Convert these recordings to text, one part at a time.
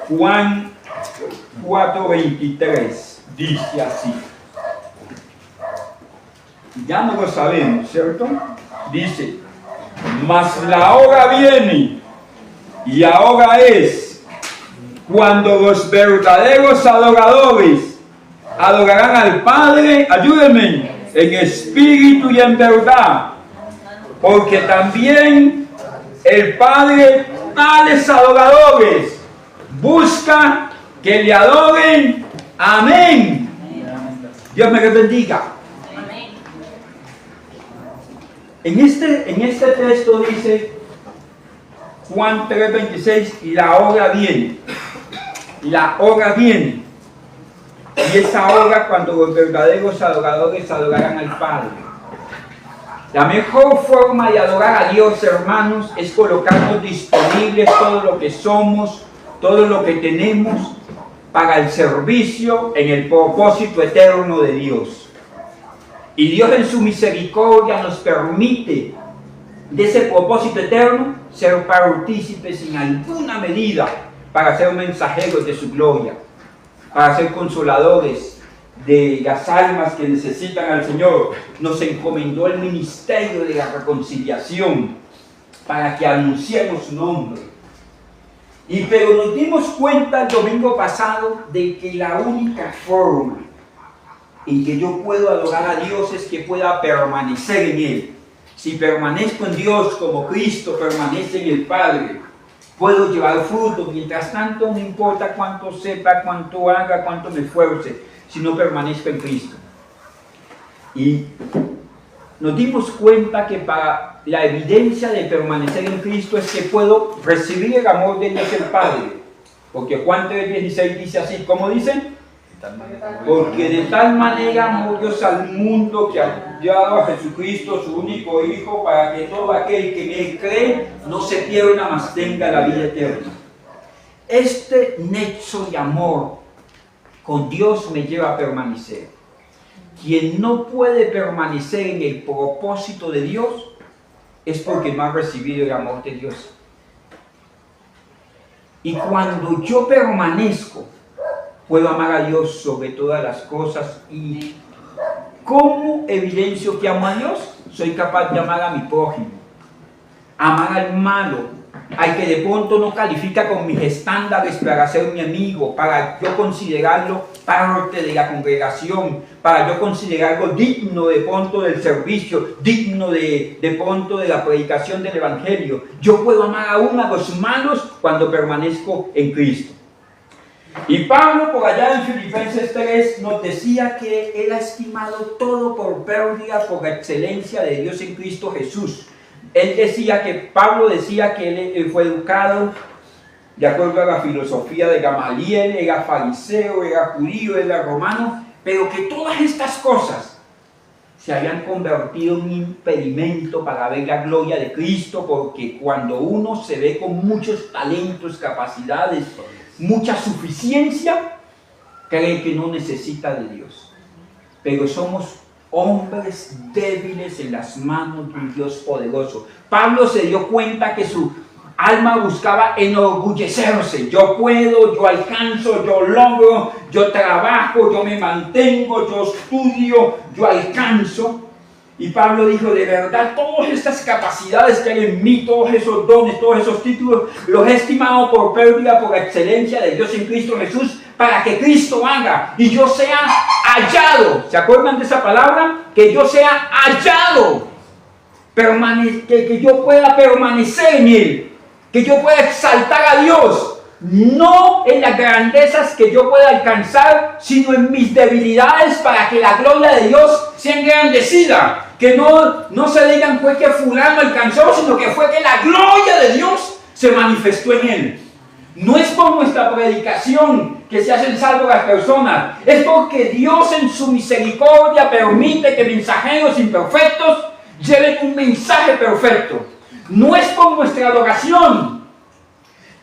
Juan 4:23 dice así. Ya no lo sabemos, ¿cierto? Dice, mas la hora viene y ahora es cuando los verdaderos adoradores adorarán al Padre, ayúdenme, en espíritu y en verdad, porque también el Padre tales adoradores busca que le adoren. Amén. Dios me bendiga. En este texto dice Juan 3:26, la hora viene. La hora viene. Y esa hora cuando los verdaderos adoradores adorarán al Padre. La mejor forma de adorar a Dios, hermanos, es colocarnos disponibles todo lo que somos, todo lo que tenemos para el servicio en el propósito eterno de Dios. Y Dios en su misericordia nos permite de ese propósito eterno ser partícipes en alguna medida para ser mensajeros de su gloria, para ser consoladores de las almas que necesitan al Señor. Nos encomendó el ministerio de la reconciliación para que anunciemos su nombre. Pero nos dimos cuenta el domingo pasado de que la única forma en que yo puedo adorar a Dios es que pueda permanecer en Él. Si permanezco en Dios como Cristo permanece en el Padre, puedo llevar fruto. Mientras tanto, no importa cuánto sepa, cuánto haga, cuánto me esfuerce, si no permanezco en Cristo. Y nos dimos cuenta que para la evidencia de permanecer en Cristo es que puedo recibir el amor de Dios el Padre. Porque Juan 3:16 dice así, ¿cómo dice? Porque de tal manera amó Dios al mundo que ha dado a Jesucristo, su único Hijo, para que todo aquel que en Él cree no se pierda, mas tenga la vida eterna. Este nexo de amor con Dios me lleva a permanecer. Quien no puede permanecer en el propósito de Dios es porque no ha recibido el amor de Dios. Y cuando yo permanezco, puedo amar a Dios sobre todas las cosas. ¿Y cómo evidencio que amo a Dios? Soy capaz de amar a mi prójimo, amar al malo, al que de pronto no califica con mis estándares para ser mi amigo, para yo considerarlo parte de la congregación, para yo considerarlo digno de pronto del servicio, digno de pronto de la predicación del Evangelio. Yo puedo amar aún a los malos cuando permanezco en Cristo. Y Pablo, por allá en Filipenses 3, nos decía que él ha estimado todo por pérdida por la excelencia de Dios en Cristo Jesús. Pablo decía que él fue educado de acuerdo a la filosofía de Gamaliel, era fariseo, era judío, era romano, pero que todas estas cosas se habían convertido en un impedimento para ver la gloria de Cristo, porque cuando uno se ve con muchos talentos, capacidades, mucha suficiencia, cree que no necesita de Dios. Pero somos hombres débiles en las manos de un Dios poderoso. Pablo se dio cuenta que su alma buscaba enorgullecerse. Yo puedo, yo alcanzo, yo logro, yo trabajo, yo me mantengo, yo estudio, yo alcanzo. Y Pablo dijo, de verdad, todas estas capacidades que hay en mí, todos esos dones, todos esos títulos, los he estimado por pérdida, por excelencia de Dios en Cristo Jesús, para que Cristo haga y yo sea hallado. ¿Se acuerdan de esa palabra? Que yo sea hallado, que yo pueda permanecer en Él, que yo pueda exaltar a Dios, no en las grandezas que yo pueda alcanzar, sino en mis debilidades, para que la gloria de Dios sea engrandecida. Que no se digan fue que fulano alcanzó, sino que fue que la gloria de Dios se manifestó en él. No es por nuestra predicación que se hacen salvos las personas, es porque Dios en su misericordia permite que mensajeros imperfectos lleven un mensaje perfecto. No es por nuestra adoración,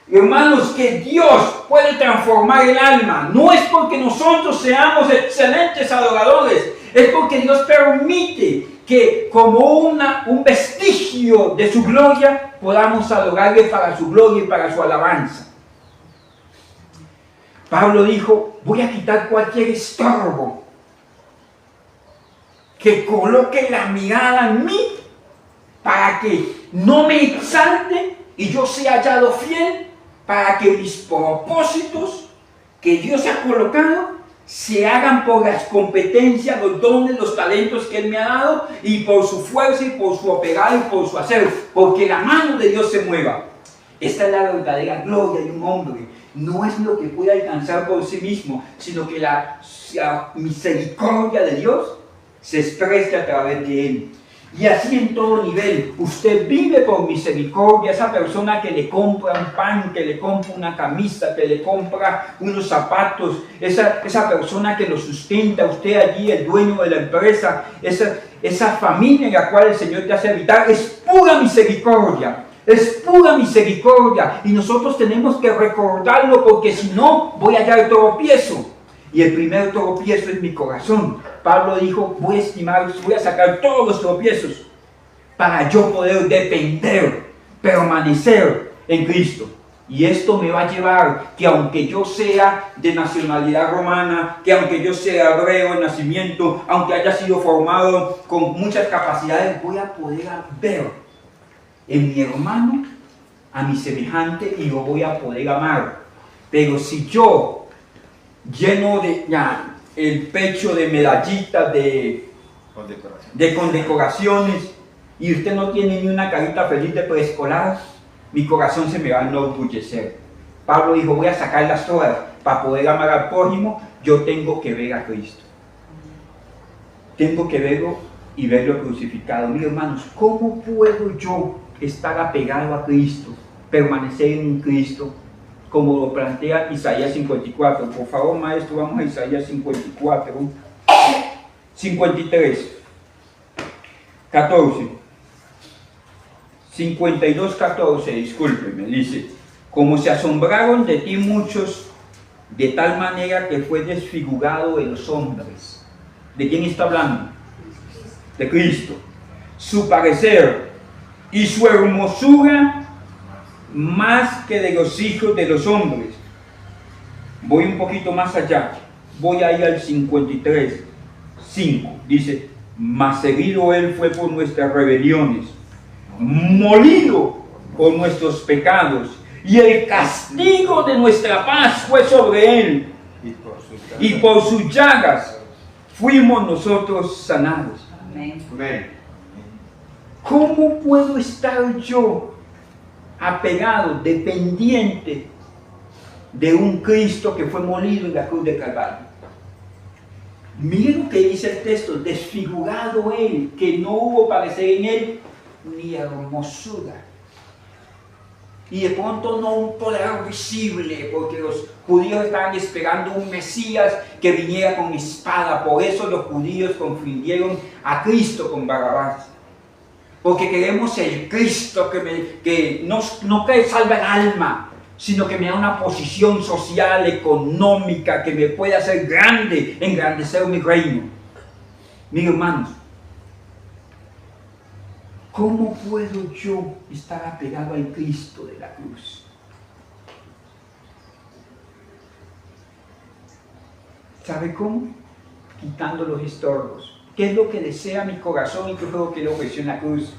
hermanos, que Dios puede transformar el alma. No es porque nosotros seamos excelentes adoradores, es porque Dios permite que como un vestigio de su gloria podamos adorarle para su gloria y para su alabanza. Pablo dijo, voy a quitar cualquier estorbo que coloque la mirada en mí para que no me exalte y yo sea hallado fiel, para que mis propósitos que Dios ha colocado se hagan por las competencias, los dones, los talentos que Él me ha dado, y por su fuerza y por su operar y por su hacer, porque la mano de Dios se mueva. Esta es la verdadera gloria de un hombre. No es lo que puede alcanzar por sí mismo, sino que la misericordia de Dios se expresa a través de él. Y así en todo nivel, usted vive por misericordia. Esa persona que le compra un pan, que le compra una camisa, que le compra unos zapatos, esa persona que lo sustenta, usted allí, el dueño de la empresa, esa familia en la cual el Señor te hace habitar, es pura misericordia. Es pura misericordia, y nosotros tenemos que recordarlo, porque si no, voy a hallar tropiezo. Y el primer tropiezo es mi corazón. Pablo dijo, voy a sacar todos los tropiezos para yo poder depender, permanecer en Cristo. Y esto me va a llevar que aunque yo sea de nacionalidad romana, que aunque yo sea hebreo de nacimiento, aunque haya sido formado con muchas capacidades, voy a poder ver en mi hermano a mi semejante y lo voy a poder amar. Pero si yo lleno de el pecho de medallitas, de condecoraciones, y usted no tiene ni una carita feliz de preescolar, mi corazón se me va a enorgullecer. Pablo dijo, voy a sacarlas todas. Para poder amar al prójimo, yo tengo que ver a Cristo. Tengo que verlo y verlo crucificado. Mis hermanos, ¿cómo puedo yo estar apegado a Cristo, permanecer en Cristo, como lo plantea Isaías 54? Por favor, maestro, vamos a Isaías 54, 53, 14, 52, 14, discúlpeme, dice, como se asombraron de ti muchos, de tal manera que fue desfigurado de los hombres. ¿De quién está hablando? De Cristo. Su parecer y su hermosura más que de los hijos de los hombres. Voy un poquito más allá, voy a ir al 53, 5, dice, mas herido él fue por nuestras rebeliones, molido por nuestros pecados, y el castigo de nuestra paz fue sobre él, y por sus llagas fuimos nosotros sanados. Amén. ¿Cómo puedo estar yo apegado, dependiente de un Cristo que fue molido en la cruz de Calvario? Miren lo que dice el texto, desfigurado él, que no hubo parecer en él ni hermosura. Y de pronto no un poder visible, porque los judíos estaban esperando un Mesías que viniera con espada. Por eso los judíos confundieron a Cristo con Barrabás. Porque queremos el Cristo que no que salva el alma, sino que me da una posición social, económica, que me puede hacer grande, engrandecer mi reino. Mis hermanos, ¿cómo puedo yo estar apegado al Cristo de la cruz? ¿Sabe cómo? Quitando los estorbos. ¿Qué es lo que desea mi corazón y qué es lo que le ofreció en la cruz?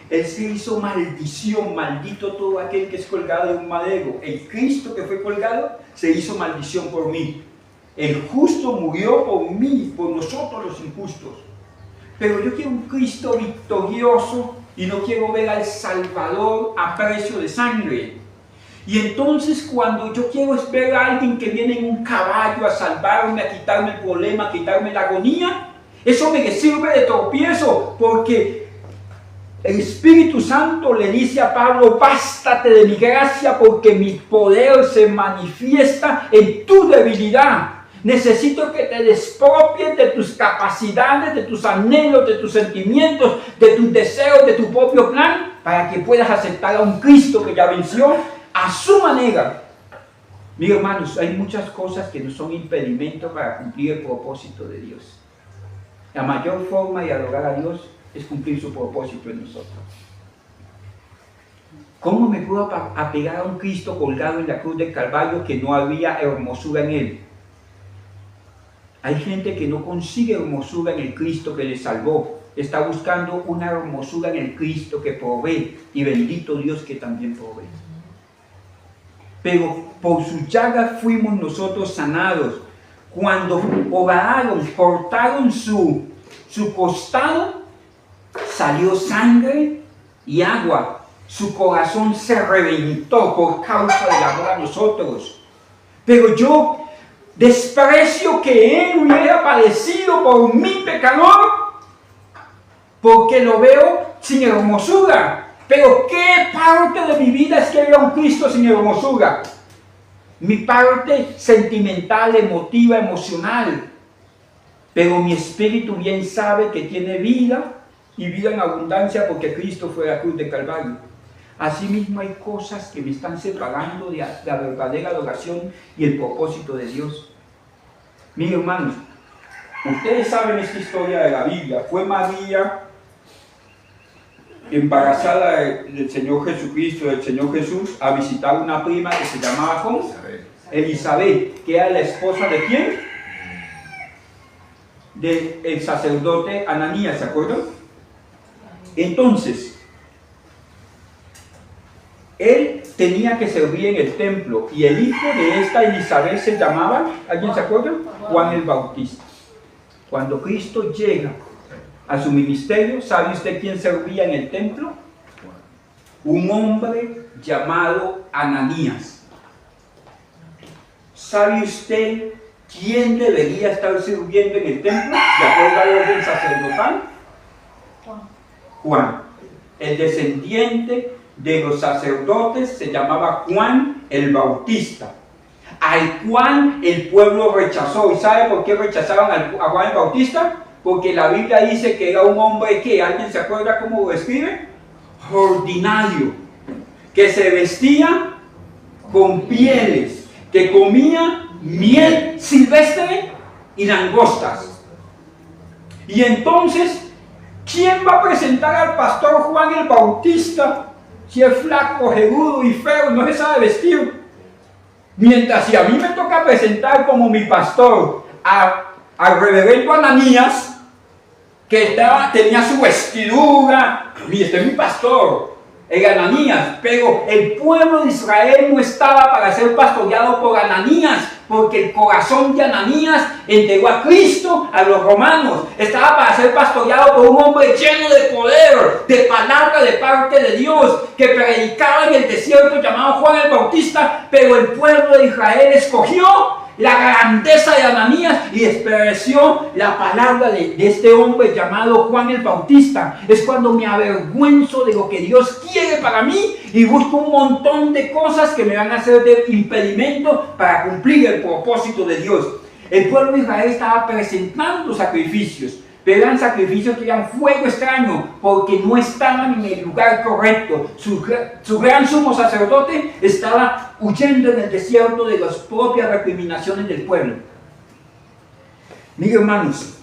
Él se hizo maldición, maldito todo aquel que es colgado de un madero. El Cristo que fue colgado se hizo maldición por mí. El justo murió por mí, por nosotros los injustos. Pero yo quiero un Cristo victorioso y no quiero ver al Salvador a precio de sangre. Y entonces cuando yo quiero ver a alguien que viene en un caballo a salvarme, a quitarme el problema, a quitarme la agonía, eso me sirve de tropiezo, porque el Espíritu Santo le dice a Pablo, bástate de mi gracia porque mi poder se manifiesta en tu debilidad. Necesito que te despropies de tus capacidades, de tus anhelos, de tus sentimientos, de tus deseos, de tu propio plan, para que puedas aceptar a un Cristo que ya venció a su manera. Mis hermanos, hay muchas cosas que no son impedimentos para cumplir el propósito de Dios. La mayor forma de adorar a Dios es cumplir su propósito en nosotros. ¿Cómo me puedo apegar a un Cristo colgado en la cruz del Calvario que no había hermosura en él? Hay gente que no consigue hermosura en el Cristo que le salvó. Está buscando una hermosura en el Cristo que provee. Y bendito Dios que también provee. Pero por su llaga fuimos nosotros sanados. Cuando oraron, cortaron su costado, salió sangre y agua. Su corazón se reventó por causa del amor a nosotros. Pero yo desprecio que Él hubiera padecido por mi pecador, porque lo veo sin hermosura. Pero ¿qué parte de mi vida es que veo a un Cristo sin hermosura? Mi parte sentimental, emotiva, emocional. Pero mi espíritu bien sabe que tiene vida y vida en abundancia porque Cristo fue a la cruz de Calvario. Asimismo hay cosas que me están separando de la verdadera adoración y el propósito de Dios. Mis hermanos, ustedes saben esta historia de la Biblia. Fue María, embarazada del Señor Jesucristo, del Señor Jesús, a visitar una prima que se llamaba ¿cómo? Elizabeth, que era la esposa ¿de quién? Del sacerdote Ananías, ¿se acuerdan? Entonces, él tenía que servir en el templo y el hijo de esta Elizabeth se llamaba, ¿alguien se acuerda? Juan el Bautista. Cuando Cristo llega a su ministerio, ¿sabe usted quién servía en el templo? Un hombre llamado Ananías. ¿Sabe usted quién debería estar sirviendo en el templo? ¿De acuerdo al orden sacerdotal? Juan. El descendiente de los sacerdotes se llamaba Juan el Bautista, al cual el pueblo rechazó. ¿Y sabe por qué rechazaron a Juan el Bautista? Porque la Biblia dice que era un hombre que, ¿alguien se acuerda cómo lo describe? Ordinario, que se vestía con pieles, que comía miel silvestre y langostas. Y entonces, ¿quién va a presentar al pastor Juan el Bautista si es flaco, jerudo y feo y no se sabe vestir? Mientras si a mí me toca presentar como mi pastor al reverendo Ananías, que tenía su vestidura, este es mi pastor, el Ananías, pero el pueblo de Israel no estaba para ser pastoreado por Ananías, porque el corazón de Ananías entregó a Cristo a los romanos. Estaba para ser pastoreado por un hombre lleno de poder, de palabra de parte de Dios, que predicaba en el desierto llamado Juan el Bautista, pero el pueblo de Israel escogió la grandeza de Ananías y despreció la palabra de este hombre llamado Juan el Bautista. Es cuando me avergüenzo de lo que Dios quiere para mí y busco un montón de cosas que me van a hacer de impedimento para cumplir el propósito de Dios. El pueblo de Israel estaba presentando sacrificios, pero eran sacrificios que eran fuego extraño porque no estaban en el lugar correcto. Su gran sumo sacerdote estaba huyendo en el desierto de las propias recriminaciones del pueblo. Mis hermanos,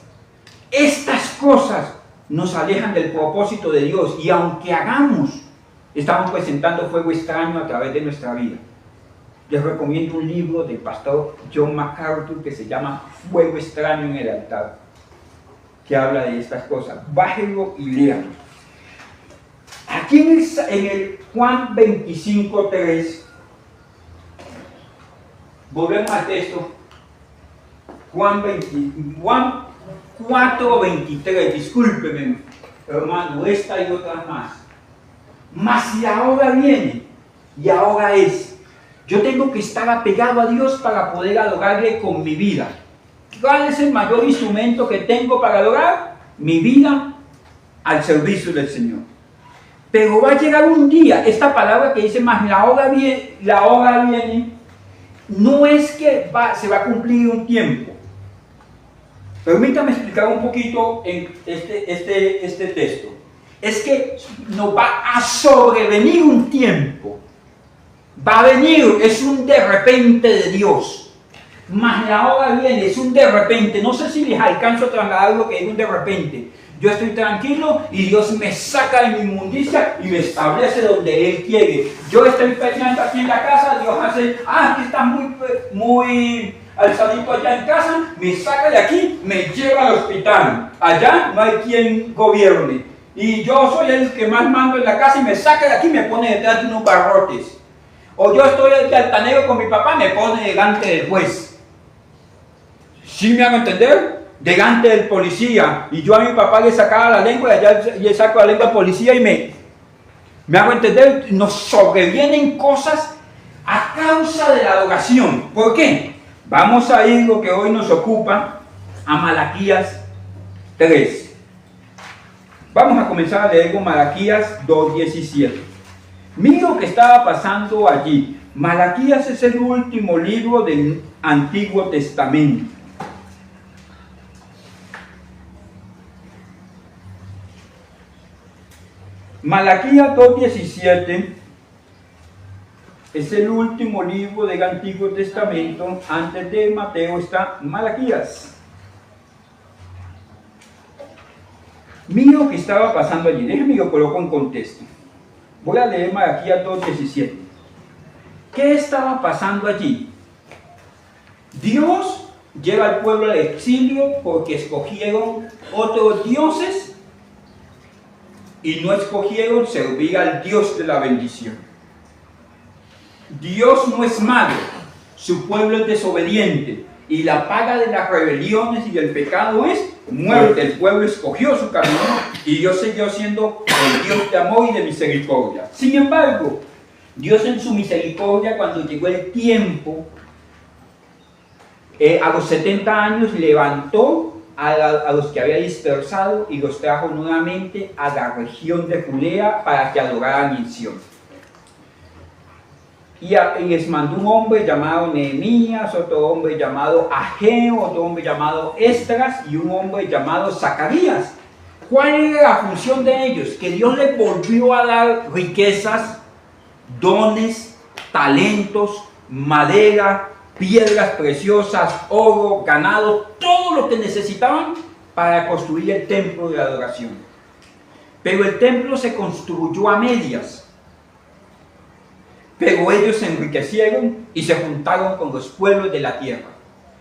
estas cosas nos alejan del propósito de Dios y aunque hagamos, estamos presentando fuego extraño a través de nuestra vida. Les recomiendo un libro del pastor John MacArthur que se llama Fuego extraño en el altar, que habla de estas cosas. Bájenlo y léanlo. Aquí en el Juan 25:3, volvemos al texto. Juan 4:23, discúlpeme, hermano, esta y otras más. Mas la hora viene, y ahora es. Yo tengo que estar apegado a Dios para poder adorarle con mi vida. ¿Cuál es el mayor instrumento que tengo para adorar? Mi vida al servicio del Señor. Pero va a llegar un día, esta palabra que dice, más la hora viene, no es que se va a cumplir un tiempo. Permítame explicar un poquito en este texto. Es que nos va a sobrevenir un tiempo. Va a venir, es un de repente de Dios. Mas la hora viene, es un de repente. No sé si les alcanzo a trasladar lo que es un de repente. yo estoy tranquilo y Dios me saca de mi inmundicia y me establece donde Él quiere. Yo estoy peleando aquí en la casa, Dios hace, aquí está muy alzadito allá en casa, me saca de aquí, me lleva al hospital. Allá no hay quien gobierne. Y yo soy el que más mando en la casa y me saca de aquí y me pone detrás de unos barrotes. O yo estoy de altanero con mi papá, me pone delante del juez. ¿Sí me hago entender? Delante del policía. Y yo a mi papá le sacaba la lengua y allá le saco la lengua al policía y me hago entender. Nos sobrevienen cosas a causa de la adoración. ¿Por qué? Vamos a ir lo que hoy nos ocupa a Malaquías 3. Vamos a comenzar a leer con Malaquías 2:17. Mira lo que estaba pasando allí. Malaquías es el último libro del Antiguo Testamento. Malaquías 2:17 es el último libro del Antiguo Testamento. Antes de Mateo está Malaquías. Mira lo que estaba pasando allí. Déjenme lo coloco en contexto. Voy a leer Malaquías 2:17. ¿Qué estaba pasando allí? Dios lleva al pueblo al exilio porque escogieron otros dioses y no escogieron servir al Dios de la bendición. Dios no es malo, su pueblo es desobediente y la paga de las rebeliones y del pecado es muerte. El pueblo escogió su camino y Dios siguió siendo el Dios de amor y de misericordia. Sin embargo, Dios en su misericordia, cuando llegó el tiempo, a los 70 años levantó a los que había dispersado y los trajo nuevamente a la región de Judea para que adoraran en Sion. Y les mandó un hombre llamado Nehemías, otro hombre llamado Ageo, otro hombre llamado Esdras y un hombre llamado Zacarías. ¿Cuál era la función de ellos? Que Dios les volvió a dar riquezas, dones, talentos, madera, piedras preciosas, oro, ganado, todo lo que necesitaban para construir el templo de adoración. Pero el templo se construyó a medias. Pero ellos se enriquecieron y se juntaron con los pueblos de la tierra.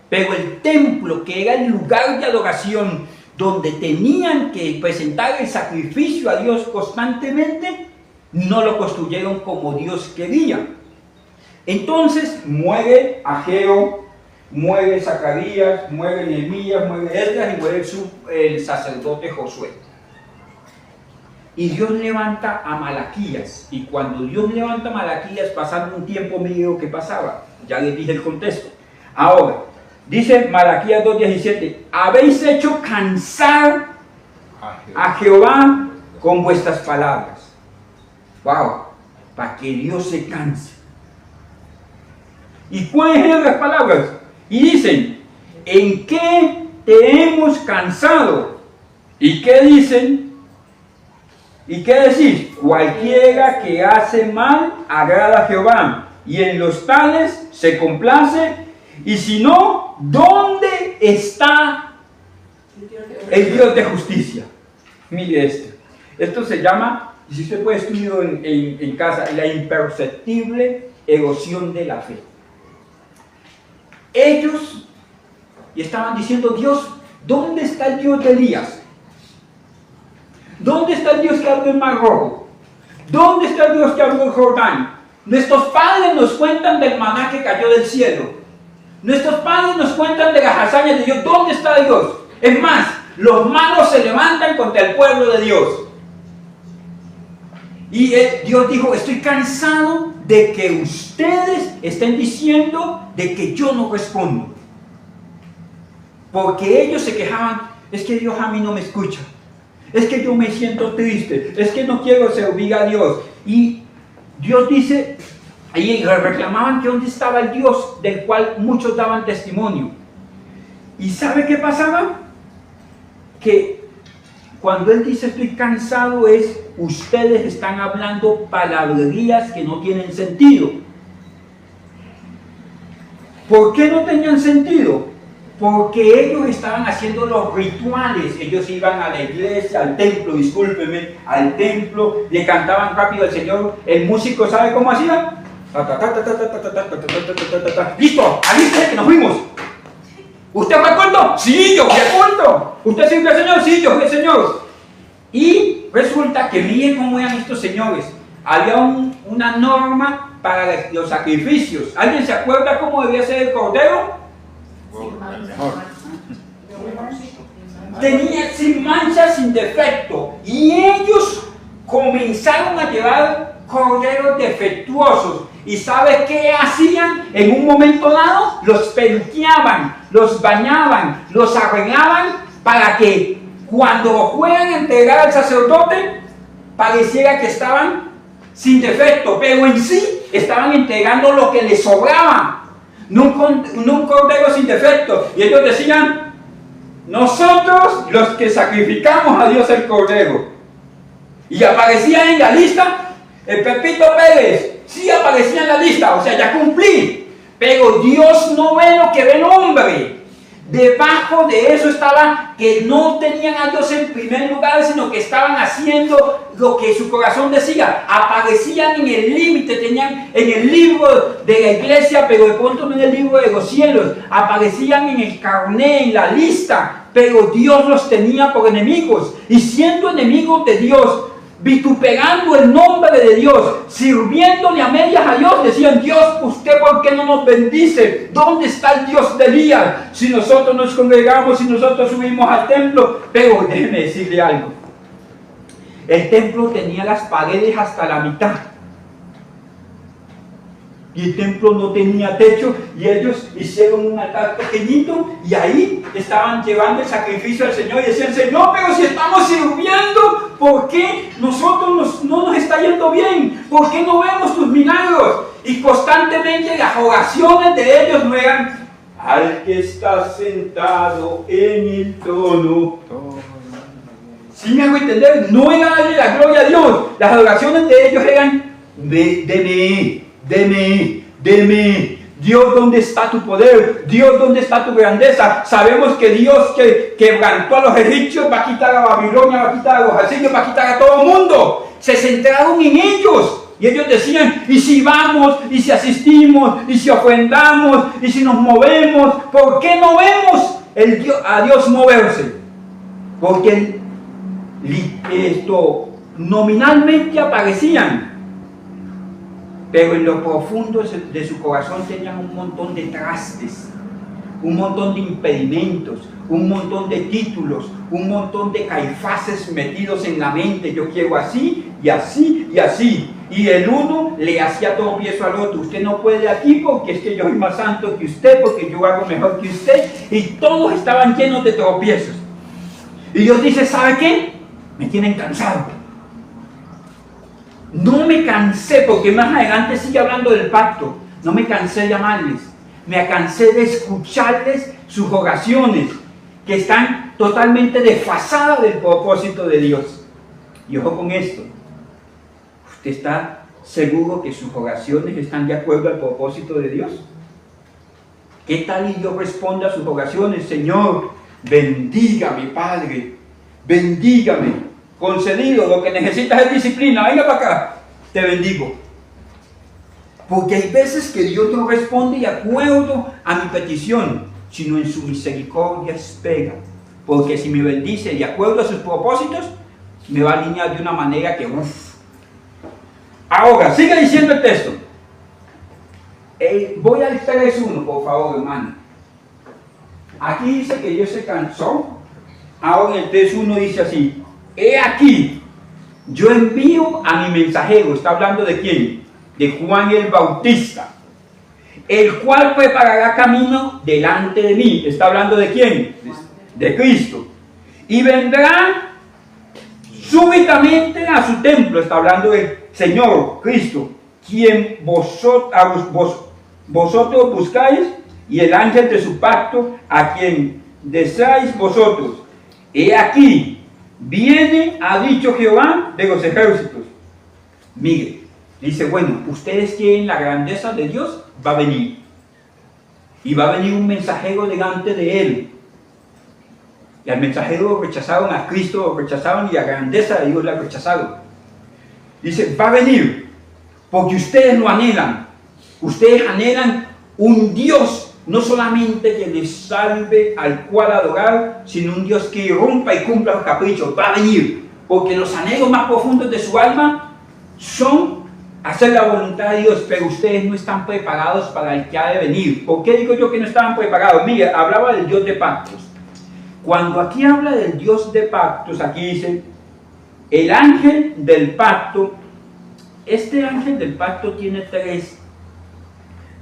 Pero el templo, que era el lugar de adoración, donde tenían que presentar el sacrificio a Dios constantemente, no lo construyeron como Dios quería. Entonces muere Ageo, muere Zacarías, muere Nehemías, muere Esdras y muere el sacerdote Josué. Y Dios levanta a Malaquías. Y cuando Dios levanta a Malaquías, pasando un tiempo, mire lo que pasaba. Ya les dije el contexto. Ahora, dice Malaquías 2:17: habéis hecho cansar a Jehová con vuestras palabras. Wow, para que Dios se canse. ¿Y cuáles eran las palabras? Y dicen: ¿en qué te hemos cansado? ¿Y qué dicen? ¿Y qué decís? Cualquiera que hace mal agrada a Jehová, y en los tales se complace. Y si no, ¿dónde está el Dios de justicia? Mire esto. Esto se llama, si usted puede estudiar en casa, la imperceptible erosión de la fe. Ellos estaban diciendo: Dios, ¿dónde está el Dios de Elías? ¿Dónde está el Dios que abrió el Mar Rojo? ¿Dónde está el Dios que abrió el Jordán? Nuestros padres nos cuentan del maná que cayó del cielo. Nuestros padres nos cuentan de las hazañas de Dios. ¿Dónde está Dios? Es más, los malos se levantan contra el pueblo de Dios. Y Dios dijo: estoy cansado de que ustedes estén diciendo de que yo no respondo. Porque ellos se quejaban: es que Dios a mí no me escucha. Es que yo me siento triste, es que no quiero servir a Dios. Y Dios dice, y reclamaban que dónde estaba el Dios del cual muchos daban testimonio. ¿Y sabe qué pasaba? Que cuando Él dice estoy cansado es, ustedes están hablando palabrerías que no tienen sentido. ¿Por qué no tenían sentido? porque ellos estaban haciendo los rituales. Ellos iban a la iglesia, al templo, discúlpeme, al templo, le cantaban rápido al Señor. El músico, ¿sabe cómo hacía? Listo, alístese que nos fuimos. ¿Usted fue al culto? Sí, yo fui al culto. ¿Usted sirve al Señor? Sí, yo fui al Señor. Y resulta que miren cómo eran estos señores. Había una norma para los sacrificios. ¿Alguien se acuerda cómo debía ser el cordero? Tenía sin mancha, sin defecto. Y ellos comenzaron a llevar corderos defectuosos. ¿Y sabe qué hacían? En un momento dado los peluqueaban, los bañaban, los arreglaban para que cuando lo fueran a entregar al sacerdote pareciera que estaban sin defecto, pero en sí estaban entregando lo que les sobraba, no un cordero sin defecto. Y ellos decían: nosotros los que sacrificamos a Dios el cordero. Y aparecía en la lista el Pepito Pérez. Sí aparecía en la lista, o sea, ya cumplí. Pero Dios no ve lo que ve el hombre. Debajo de eso estaba que no tenían a Dios en primer lugar, sino que estaban haciendo lo que su corazón decía. Aparecían en el límite, tenían en el libro de la iglesia, pero de pronto no en el libro de los cielos. Aparecían en el carné, en la lista, pero Dios los tenía por enemigos. Y siendo enemigos de Dios, vituperando el nombre de Dios, sirviéndole a medias a Dios, decían: Dios, ¿usted por qué no nos bendice? ¿Dónde está el Dios de Elías? Si nosotros nos congregamos, si nosotros subimos al templo. Pero déjeme decirle algo: el templo tenía las paredes hasta la mitad, y el templo no tenía techo, y ellos hicieron un altar pequeñito y ahí estaban llevando el sacrificio al Señor y decían: Señor, pero si estamos sirviendo, ¿por qué nosotros no nos está yendo bien? ¿Por qué no vemos tus milagros? Y constantemente las oraciones de ellos no eran: al que está sentado en el trono. ¿Sí me hago entender? No era darle la gloria a Dios. Las oraciones de ellos eran: deme. Dios, ¿dónde está tu poder? Dios, ¿dónde está tu grandeza? Sabemos que Dios que quebrantó a los egipcios va a quitar a Babilonia, va a quitar a los asirios, va a quitar a todo el mundo. Se centraron en ellos. Y ellos decían: y si vamos, y si asistimos, y si ofrendamos, y si nos movemos, ¿por qué no vemos a Dios moverse? Porque nominalmente aparecían, pero en lo profundo de su corazón tenían un montón de trastes, un montón de impedimentos, un montón de títulos, un montón de caifaces metidos en la mente. Yo quiero así, y así, y así. Y el uno le hacía tropiezo al otro: usted no puede aquí porque es que yo soy más santo que usted, porque yo hago mejor que usted. Y todos estaban llenos de tropiezos. Y Dios dice: ¿sabe qué? Me tienen cansado. No me cansé, porque más adelante sigue hablando del pacto. No me cansé de llamarles, me cansé de escucharles sus oraciones, que están totalmente desfasadas del propósito de Dios. Y ojo con esto: ¿usted está seguro que sus oraciones están de acuerdo al propósito de Dios? ¿Qué tal y Dios responde a sus oraciones? Señor, bendígame, Padre, bendígame. Concedido, lo que necesitas es disciplina, venga para acá, te bendigo. Porque hay veces que Dios no responde de acuerdo a mi petición, sino en su misericordia espera. Porque si me bendice de acuerdo a sus propósitos, me va a alinear de una manera que Ahora, sigue diciendo el texto. Voy al 3.1, por favor, hermano. Aquí dice que Dios se cansó. Ahora en el 3.1 dice así: he aquí, yo envío a mi mensajero. ¿Está hablando de quién? De Juan el Bautista, el cual preparará camino delante de mí. ¿Está hablando de quién? De Cristo. Y vendrá súbitamente a su templo. Está hablando del Señor Cristo, quien vosotros buscáis, y el ángel de su pacto, a quien deseáis vosotros. He aquí, viene, ha dicho Jehová de los ejércitos. Mire, dice: bueno, ustedes quieren la grandeza de Dios, va a venir. y va a venir un mensajero delante de él. Y al mensajero lo rechazaron, a Cristo lo rechazaron y a la grandeza de Dios la rechazaron. Dice, va a venir, porque ustedes lo anhelan. Ustedes anhelan un Dios, no solamente que les salve al cual adorar, sino un Dios que irrumpa y cumpla los caprichos. Va a venir, porque los anhelos más profundos de su alma son hacer la voluntad de Dios, pero ustedes no están preparados para el que ha de venir. ¿Por qué digo yo que no estaban preparados? Mire, hablaba del Dios de pactos. Cuando aquí habla del Dios de pactos, aquí dice, el ángel del pacto. Este ángel del pacto tiene tres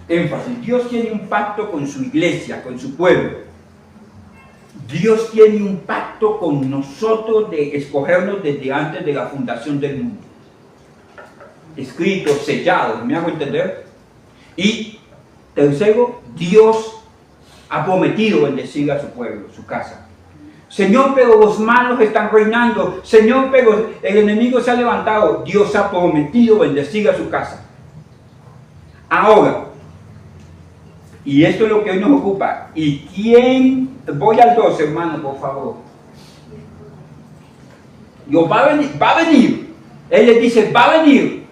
énfasis. Dios tiene un pacto con su iglesia, con su pueblo. Dios tiene un pacto con nosotros de escogernos desde antes de la fundación del mundo. Escrito, sellado, ¿me hago entender? Y tercero, Dios ha prometido bendecir a su pueblo, su casa. Señor, pero los malos están reinando. Señor, pero el enemigo se ha levantado. Dios ha prometido bendecir a su casa. Ahora, y esto es lo que hoy nos ocupa. ¿Y quién? Voy al 12, hermano, por favor. Dios va a venir. Él les dice, va a venir.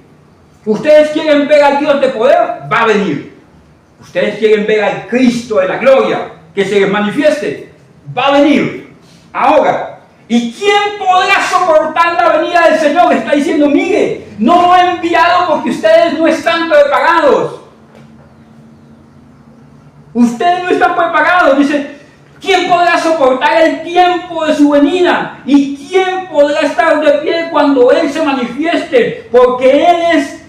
¿Ustedes quieren ver al Dios de poder? Va a venir. ¿Ustedes quieren ver al Cristo de la gloria que se les manifieste? Va a venir. Ahora, ¿y quién podrá soportar la venida del Señor? Está diciendo, mire, no lo he enviado porque ustedes no están preparados. Ustedes no están preparados. Dice, ¿quién podrá soportar el tiempo de su venida? ¿Y quién podrá estar de pie cuando Él se manifieste? Porque Él es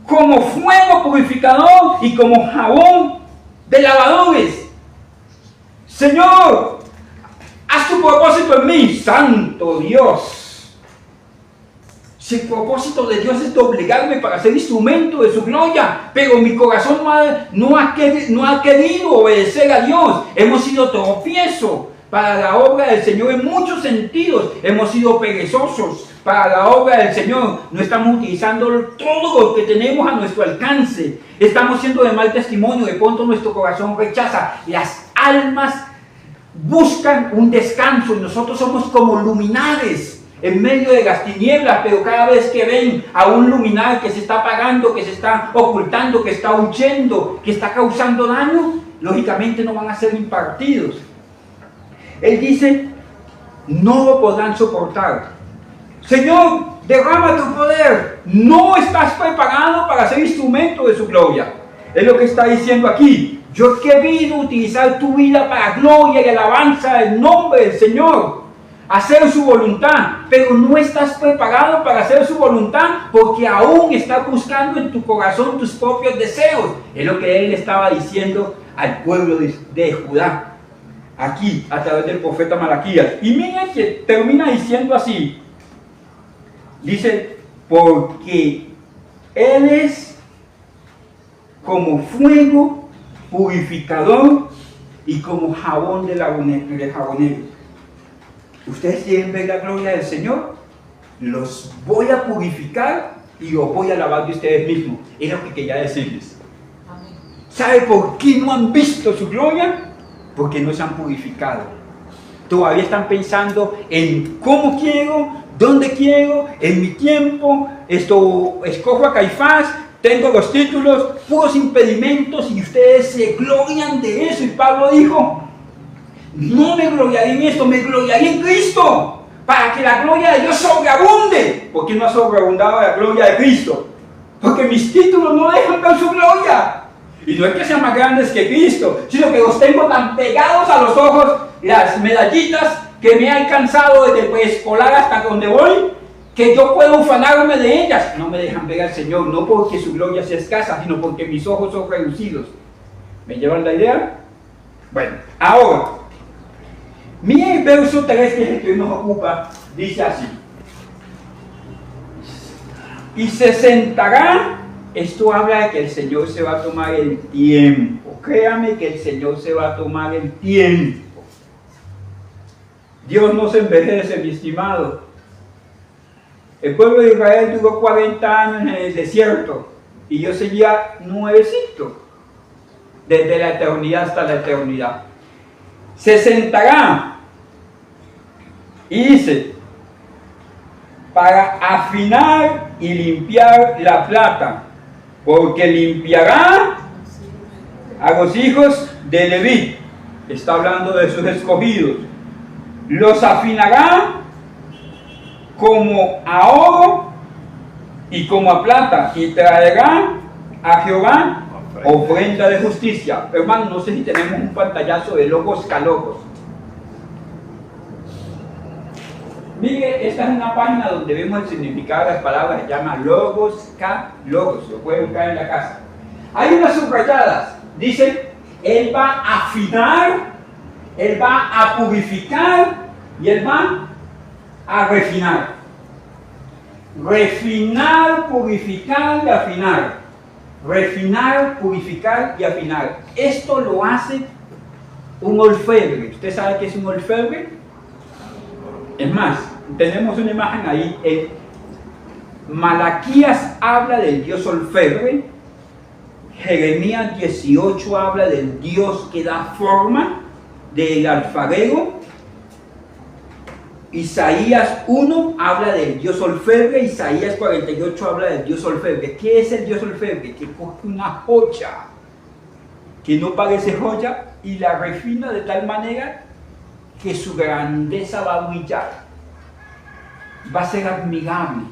como fuego purificador y como jabón de lavadores. Señor, haz tu propósito en mí, santo Dios. Si el propósito de Dios es de obligarme para ser instrumento de su gloria, pero mi corazón no ha querido obedecer a Dios. Hemos sido tropiezo para la obra del Señor en muchos sentidos. Hemos sido perezosos para la obra del Señor. No estamos utilizando todo lo que tenemos a nuestro alcance. Estamos siendo de mal testimonio. De pronto nuestro corazón rechaza. Las almas buscan un descanso y nosotros somos como luminares en medio de las tinieblas, pero cada vez que ven a un luminar que se está apagando, que se está ocultando, que está huyendo, que está causando daño, lógicamente no van a ser impartidos. Él dice, no lo podrán soportar. Señor, derrama tu poder. No estás preparado para ser instrumento de su gloria. Es lo que está diciendo aquí. Yo he querido utilizar tu vida para gloria y alabanza del nombre del Señor, hacer su voluntad, pero no estás preparado para hacer su voluntad porque aún estás buscando en tu corazón tus propios deseos. Es lo que él estaba diciendo al pueblo de Judá, aquí a través del profeta Malaquías. Y miren que termina diciendo así, dice, porque él es como fuego purificador y como jabón de jabonero. ¿Ustedes quieren ver la gloria del Señor? Los voy a purificar y los voy a lavar de ustedes mismos. Es lo que quería decirles. ¿Sabe por qué no han visto su gloria? Porque no se han purificado. Todavía están pensando en cómo quiero, dónde quiero, en mi tiempo. Escojo a Caifás, tengo los títulos, puros impedimentos y ustedes se glorian de eso. Y Pablo dijo, no me gloriaré en esto, me gloriaré en Cristo, para que la gloria de Dios sobreabunde. ¿Por qué no ha sobreabundado la gloria de Cristo? Porque mis títulos no dejan ver su gloria. Y no es que sean más grandes que Cristo, sino que los tengo tan pegados a los ojos, las medallitas que me ha alcanzado desde preescolar hasta donde voy, que yo puedo ufanarme de ellas. No me dejan ver al Señor, no porque su gloria sea escasa, sino porque mis ojos son reducidos. ¿Me llevan la idea? Bueno, ahora, miren el verso 3 que es el que nos ocupa, dice así. Y se sentará. Esto habla de que el Señor se va a tomar el tiempo. Créame que el Señor se va a tomar el tiempo. Dios no se envejece, mi estimado. El pueblo de Israel duró 40 años en el desierto y yo seguía nuevecito. desde la eternidad hasta la eternidad. Se sentará y dice, para afinar y limpiar la plata, porque limpiará a los hijos de Leví. Está hablando de sus escogidos. Los afinará como a oro y como a plata, y traerá a Jehová ofrenda de justicia. Hermano, no sé si tenemos un pantallazo de logos calogos. Mire, esta es una página donde vemos el significado de las palabras, se llama logos, logos, lo pueden buscar en la casa. Hay unas subrayadas, dice, Él va a afinar, Él va a purificar y Él va a refinar. Refinar, purificar y afinar. Refinar, purificar y afinar. Esto lo hace un orfebre. ¿Usted sabe qué es un orfebre? Es más, tenemos una imagen ahí. Malaquías habla del Dios orfebre. Jeremías 18 habla del Dios que da forma, del alfarero. Isaías 1 habla del Dios orfebre, Isaías 48 habla del Dios orfebre. ¿Qué es el Dios orfebre? Que coge una joya que no parece joya y la refina de tal manera que su grandeza va a brillar, va a ser admirable,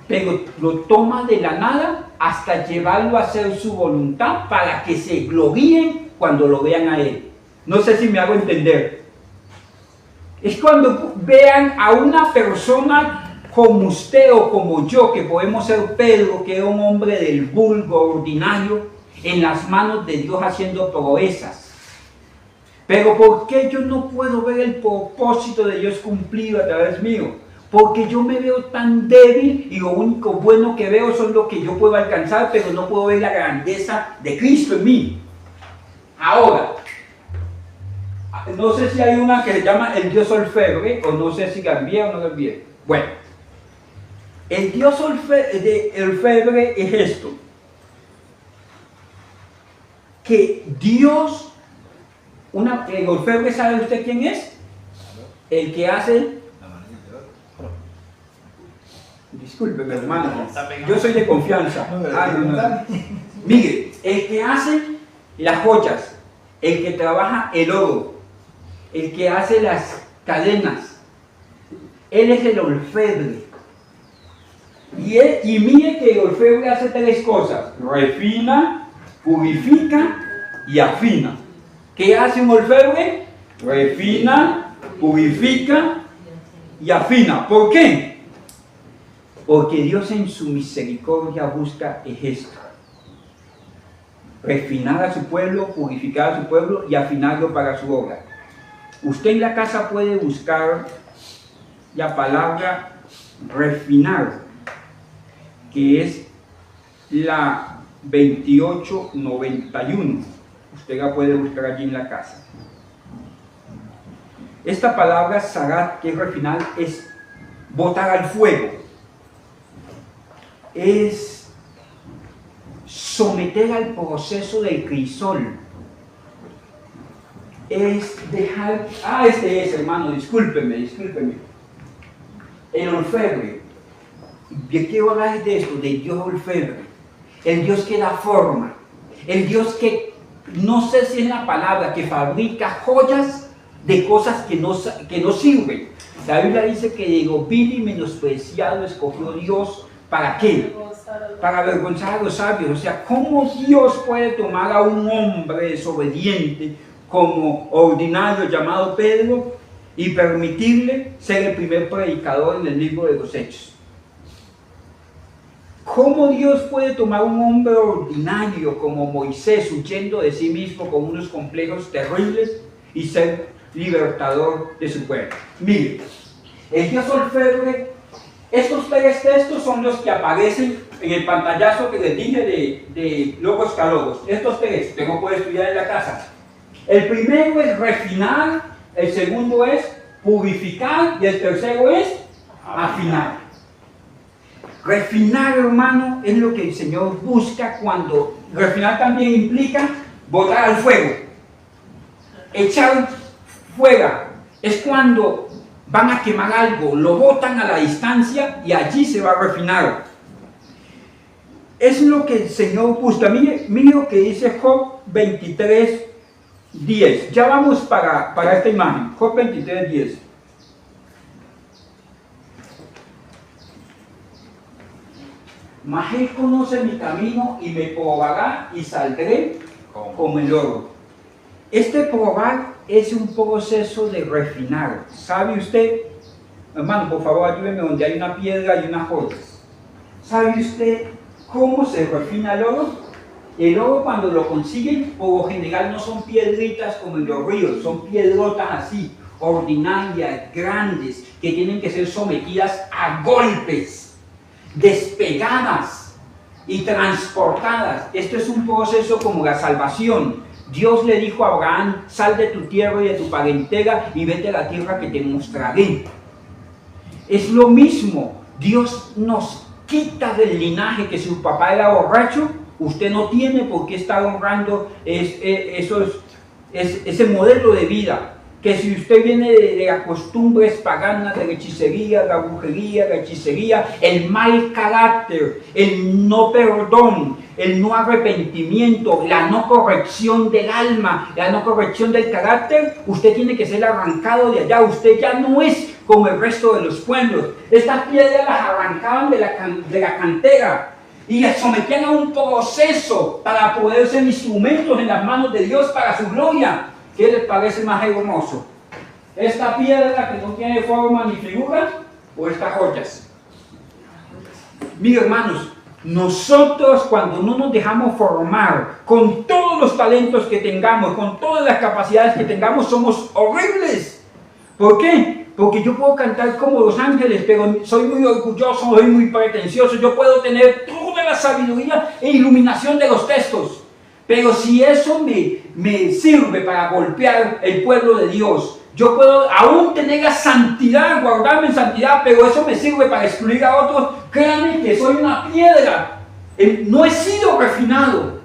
pero lo toma de la nada hasta llevarlo a hacer su voluntad para que se gloríen cuando lo vean a Él. No sé si me hago entender. Es cuando vean a una persona como usted o como yo, que podemos ser Pedro, que era un hombre del vulgo, ordinario, en las manos de Dios haciendo proezas. Pero ¿por qué yo no puedo ver el propósito de Dios cumplido a través mío? Porque yo me veo tan débil y lo único bueno que veo son lo que yo puedo alcanzar, pero no puedo ver la grandeza de Cristo en mí. Ahora, no sé si hay una que se llama el Dios orfebre, o no sé si cambié o no cambié. Bueno, el Dios orfebre es esto: que Dios, el orfebre, ¿sabe usted quién es? El que hace. Discúlpeme, hermano, yo soy de confianza. Mire, el que hace las joyas, el que trabaja el oro, el que hace las cadenas, Él es el orfebre. Y mire que el orfebre hace tres cosas: refina, purifica y afina. ¿Qué hace un orfebre? Refina, purifica y afina. ¿Por qué? Porque Dios en su misericordia busca esto: refinar a su pueblo, purificar a su pueblo y afinarlo para su obra. Usted en la casa puede buscar la palabra refinar, que es la 2891. Usted la puede buscar allí en la casa. Esta palabra sarat, que es refinar, es botar al fuego, es someter al proceso del crisol, es dejar. Este es, hermano, discúlpeme. El orfebre. Yo quiero hablar de esto, del Dios orfebre, el Dios que da forma, el Dios que, no sé si es la palabra, que fabrica joyas de cosas que no sirven. La Biblia dice que de lo vil y menospreciado escogió Dios. ¿Para qué? Para avergonzar a los sabios. O sea, ¿cómo Dios puede tomar a un hombre desobediente como ordinario llamado Pedro y permitirle ser el primer predicador en el libro de los Hechos? ¿Cómo Dios puede tomar a un hombre ordinario como Moisés, huyendo de sí mismo con unos complejos terribles, y ser libertador de su pueblo? Mire, el Dios orfebre, estos tres textos son los que aparecen en el pantallazo que les dije de logos calogos. Estos tres, usted no puede estudiar en la casa. El primero es refinar, el segundo es purificar y el tercero es afinar. Refinar, hermano, es lo que el Señor busca cuando. Refinar también implica botar al fuego. Echar fuera es cuando van a quemar algo, lo botan a la distancia y allí se va a refinar. Es lo que el Señor busca. Mire lo que dice Job 23:10. Ya vamos para esta imagen. Job 23:10. Mas Él conoce mi camino y me probará y saldré como el oro. Este probar es un proceso de refinar. ¿Sabe usted? Hermano, por favor, ayúdeme donde hay una piedra y unas joyas. ¿Sabe usted cómo se refina el oro? El oro, cuando lo consiguen, por lo general no son piedritas como en los ríos, son piedrotas así, ordinarias, grandes, que tienen que ser sometidas a golpes, despegadas y transportadas. Esto es un proceso como la salvación. Dios le dijo a Abraham: sal de tu tierra y de tu parentela y vete a la tierra que te mostraré. Es lo mismo. Dios nos quita del linaje que su papá era borracho. Usted no tiene por qué estar honrando ese modelo de vida. Que si usted viene de las costumbres paganas, de la hechicería, la brujería, la hechicería, el mal carácter, el no perdón, el no arrepentimiento, la no corrección del alma, la no corrección del carácter, usted tiene que ser arrancado de allá. Usted ya no es como el resto de los pueblos. Estas piedras las arrancaban de la cantera y las sometían a un proceso para poder ser instrumentos en las manos de Dios para su gloria. ¿Qué les parece más hermoso? ¿Esta piedra que no tiene forma ni figura o estas joyas? Mis hermanos, nosotros cuando no nos dejamos formar con todos los talentos que tengamos, con todas las capacidades que tengamos, somos horribles. ¿Por qué? Porque yo puedo cantar como los ángeles, pero soy muy orgulloso, soy muy pretencioso. Yo puedo tener toda la sabiduría e iluminación de los textos. Pero si eso me sirve para golpear el pueblo de Dios, yo puedo aún tener la santidad, guardarme en santidad, pero eso me sirve para excluir a otros. Créanme que soy una piedra. No he sido refinado.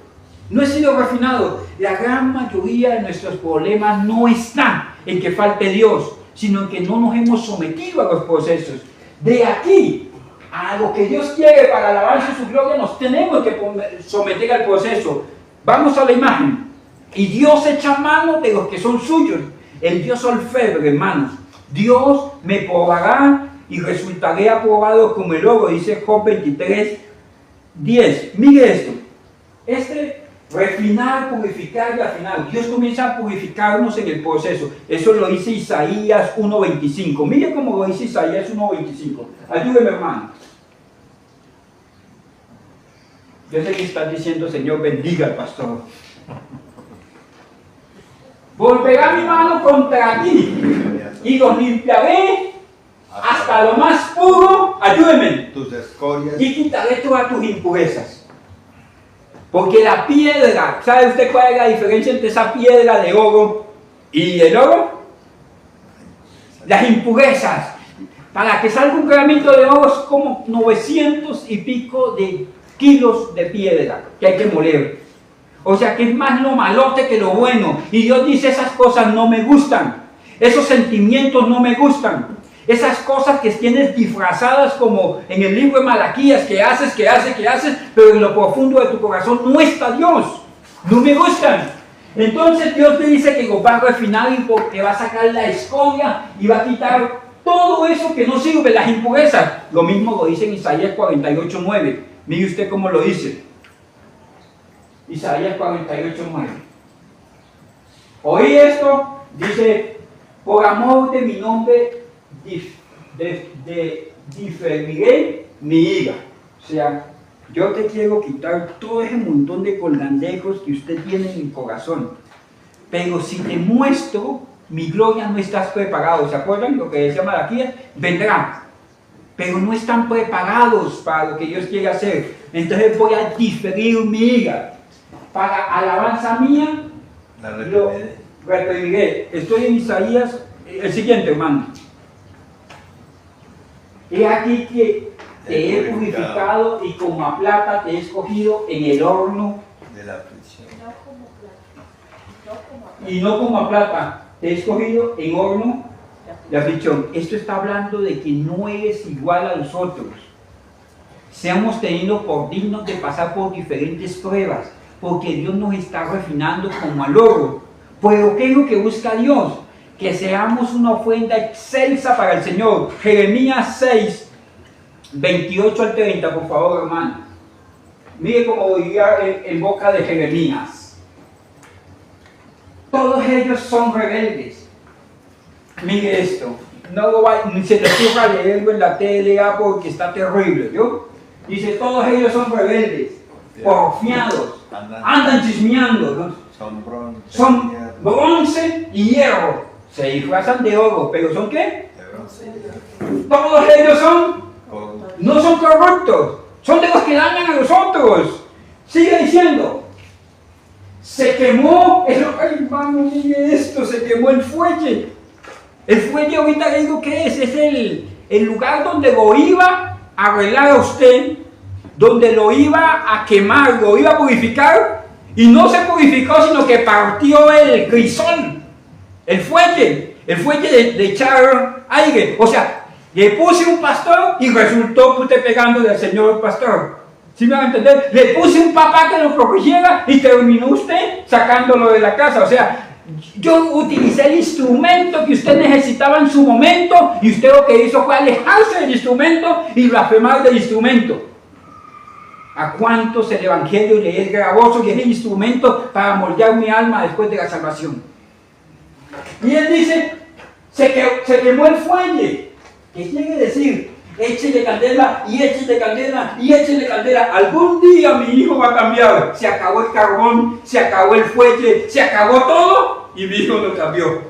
No he sido refinado. La gran mayoría de nuestros problemas no está en que falte Dios, sino en que no nos hemos sometido a los procesos. De aquí a lo que Dios quiere para alabanza y su gloria, nos tenemos que someter al proceso. Vamos a la imagen. Y Dios echa mano de los que son suyos. El Dios orfebre, hermanos. Dios me probará y resultaré aprobado como el oro, dice Job 23:10. Mire esto. Refinar, purificar y afinar. Dios comienza a purificarnos en el proceso. Eso lo dice Isaías 1:25. Mire cómo lo dice Isaías 1:25. Ayúdeme, hermano. Yo sé que estás diciendo: Señor, bendiga al pastor. Volverá mi mano contra ti y los limpiaré hasta lo más puro. Ayúdeme. Tus escorias. Y quitaré todas tus impurezas. Porque la piedra, ¿sabe usted cuál es la diferencia entre esa piedra de oro y el oro? Las impurezas. Para que salga un gramito de oro es como 900 y pico de kilos de piedra que hay que moler. O sea que es más lo malote que lo bueno. Y Dios dice: esas cosas no me gustan. Esos sentimientos no me gustan. Esas cosas que tienes disfrazadas como en el libro de Malaquías, que haces, pero en lo profundo de tu corazón no está Dios. No me gustan. Entonces Dios te dice que los va a refinar y porque va a sacar la escoria y va a quitar todo eso que no sirve, las impurezas. Lo mismo lo dice en Isaías 48:9. Mire usted cómo lo dice. Isaías 48:9. Oí esto, dice: por amor de mi nombre diferiré mi ira. O sea, yo te quiero quitar todo ese montón de colgandejos que usted tiene en el corazón. Pero si te muestro mi gloria, no estás preparado. ¿Se acuerdan lo que decía Malaquías? Vendrá, pero no están preparados para lo que Dios quiere hacer. Entonces voy a diferir mi ira. Para alabanza mía, lo reprimiré. Estoy en Isaías, el siguiente, hermano. He aquí que te he purificado y como a plata te he escogido en el horno de la aflicción. y no como a plata, te he escogido en horno de aflicción. Esto está hablando de que no eres igual a los otros. Seamos tenidos por dignos de pasar por diferentes pruebas, porque Dios nos está refinando como al oro. Pero ¿qué es lo que busca Dios? Que seamos una ofrenda excelsa para el Señor. Jeremías 6, 28 al 30, por favor, hermano. Mire cómo diría en boca de Jeremías. Todos ellos son rebeldes. Mire esto. No lo va, ni se le ocurra leerlo en la TLA porque está terrible, ¿yo? Dice, todos ellos son rebeldes, porfiados, andan chismeando, ¿no? Son bronce y hierro. Se disfrazan de oro, pero ¿son qué? Todos ellos no son corruptos, son de los que dañan a los otros. Sigue diciendo, se quemó, ay, vamos, mire esto, se quemó el fuelle. El fuelle ahorita le digo que es el lugar donde lo iba a arreglar a usted, donde lo iba a quemar, lo iba a purificar, y no se purificó, sino que partió el crisol, el fuelle de echar aire. O sea, le puse un pastor y resultó que usted pegándole al señor pastor. ¿Sí me va a entender? Le puse un papá que lo corrigiera y terminó usted sacándolo de la casa. O sea, yo utilicé el instrumento que usted necesitaba en su momento y usted lo que hizo fue alejarse del instrumento y blasfemar del instrumento. ¿A cuántos el evangelio le es gravoso y es el instrumento para moldear mi alma después de la salvación? Y él dice, se quemó el fuelle. ¿Qué quiere decir? Échele candela y échele candela y échele candela. Algún día mi hijo va a cambiar. Se acabó el carbón, se acabó el fuelle, se acabó todo y mi hijo no cambió.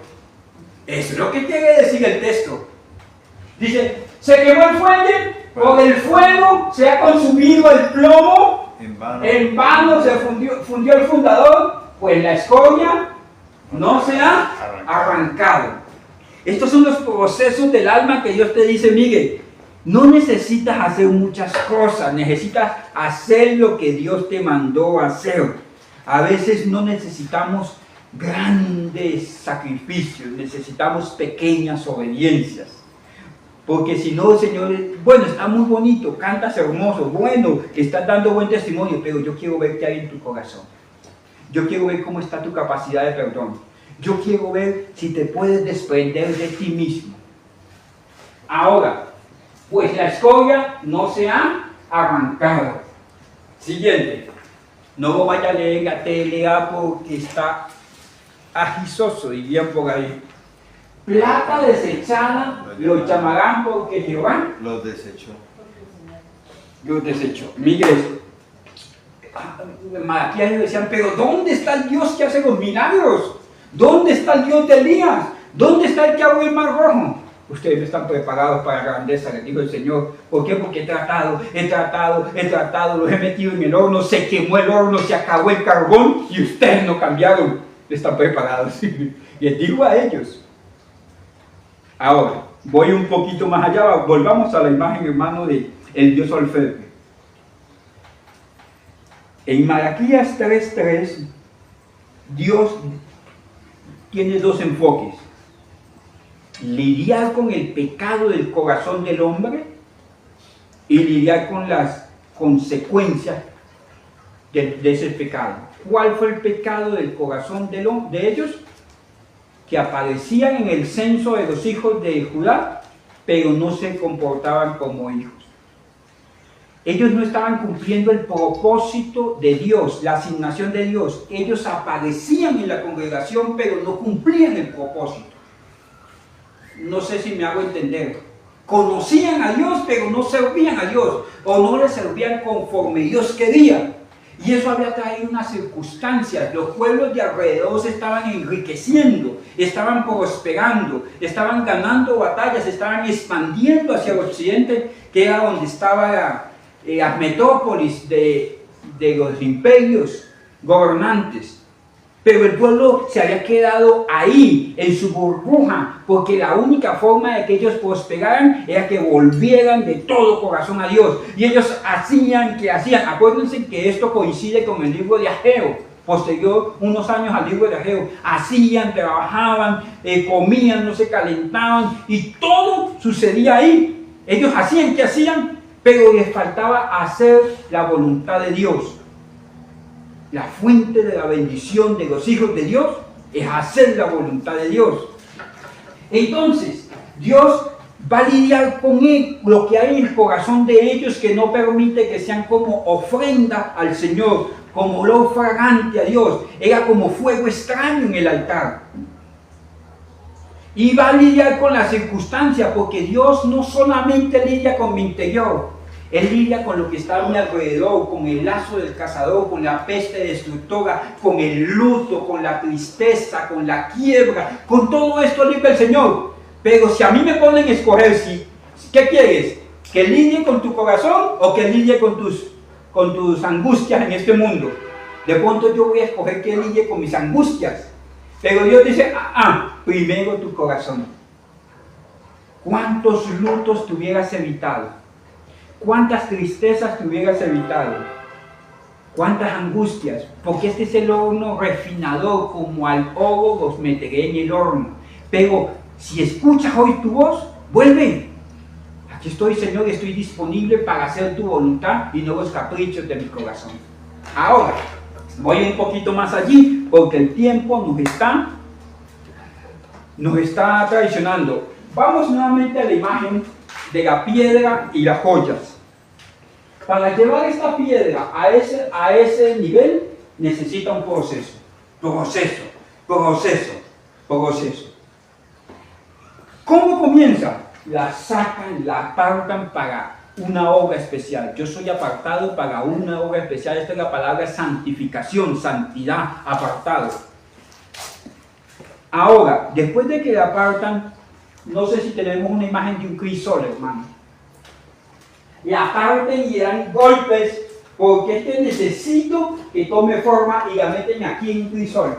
Eso es lo que quiere decir el texto. Dice, se quemó el fuelle, por el fuego se ha consumido el plomo, en vano se fundió el fundador, pues la escoria no se ha arrancado. Estos son los procesos del alma que Dios te dice, Miguel. No necesitas hacer muchas cosas, necesitas hacer lo que Dios te mandó a hacer. A veces no necesitamos grandes sacrificios, necesitamos pequeñas obediencias. Porque si no, Señor, bueno, está muy bonito, cantas hermoso, bueno, estás dando buen testimonio, pero yo quiero ver qué hay en tu corazón. Yo quiero ver cómo está tu capacidad de perdón. Yo quiero ver si te puedes desprender de ti mismo. Ahora, pues la escoria no se ha arrancado. Siguiente. No lo vaya a leer en la TLA porque está agisoso, dirían por ahí. Plata desechada lo llamarán porque Jehová los desechó. Los desechó. Miguel, Malaquías le decían, pero ¿dónde está el Dios que hace los milagros? ¿Dónde está el Dios de Elías? ¿Dónde está el que abrió el mar rojo? Ustedes no están preparados para la grandeza, les dijo el Señor. ¿Por qué? Porque he tratado, los he metido en el horno, se quemó el horno, se acabó el carbón y ustedes no cambiaron. Están preparados. Les digo a ellos. Ahora, voy un poquito más allá, volvamos a la imagen, hermano, de el Dios orfebre. En Malaquías 3:3, Dios tiene dos enfoques. Lidiar con el pecado del corazón del hombre y lidiar con las consecuencias de ese pecado. ¿Cuál fue el pecado del corazón de ellos? Que aparecían en el censo de los hijos de Judá, pero no se comportaban como hijos. Ellos no estaban cumpliendo el propósito de Dios, la asignación de Dios. Ellos aparecían en la congregación, pero no cumplían el propósito. No sé si me hago entender. Conocían a Dios, pero no servían a Dios, o no le servían conforme Dios quería. Y eso había traído unas circunstancias. Los pueblos de alrededor se estaban enriqueciendo, estaban prosperando, estaban ganando batallas, estaban expandiendo hacia el occidente, que era donde estaba las metrópolis de los imperios gobernantes. Pero el pueblo se había quedado ahí, en su burbuja, porque la única forma de que ellos prosperaran era que volvieran de todo corazón a Dios. Y ellos hacían. Acuérdense que esto coincide con el libro de Ageo. posterior unos años al libro de Ageo. Hacían, trabajaban, comían, no se calentaban y todo sucedía ahí. Ellos hacían, ¿qué hacían? Pero les faltaba hacer la voluntad de Dios. La fuente de la bendición de los hijos de Dios es hacer la voluntad de Dios. Entonces, Dios va a lidiar con lo que hay en el corazón de ellos, que no permite que sean como ofrenda al Señor, como olor fragante a Dios. Era como fuego extraño en el altar. Y va a lidiar con las circunstancias, porque Dios no solamente lidia con mi interior, Él lidia con lo que está a mi alrededor, con el lazo del cazador, con la peste destructora, con el luto, con la tristeza, con la quiebra. Con todo esto lidia el Señor. Pero si a mí me ponen a escoger, ¿qué quieres? ¿Que lidie con tu corazón o que lidie con tus angustias en este mundo? De pronto yo voy a escoger que lidie con mis angustias. Pero Dios dice, primero tu corazón. ¿Cuántos lutos te hubieras evitado? ¿Cuántas tristezas te hubieras evitado? ¿Cuántas angustias? Porque este es el horno refinador, como al oro los meteré en el horno. Pero si escuchas hoy tu voz, vuelve. Aquí estoy, Señor, y estoy disponible para hacer tu voluntad y no los caprichos de mi corazón. Ahora, voy un poquito más allí, porque el tiempo nos está traicionando. Vamos nuevamente a la imagen de la piedra y las joyas. Para llevar esta piedra a ese nivel, necesita un proceso. ¿Cómo comienza? La sacan, la apartan para una obra especial. Yo soy apartado para una obra especial. Esta es la palabra santificación, santidad, apartado. Ahora, después de que la apartan, no sé si tenemos una imagen de un crisol, hermano. La aparten y dan golpes, porque es que necesito que tome forma y la meten aquí en un crisol.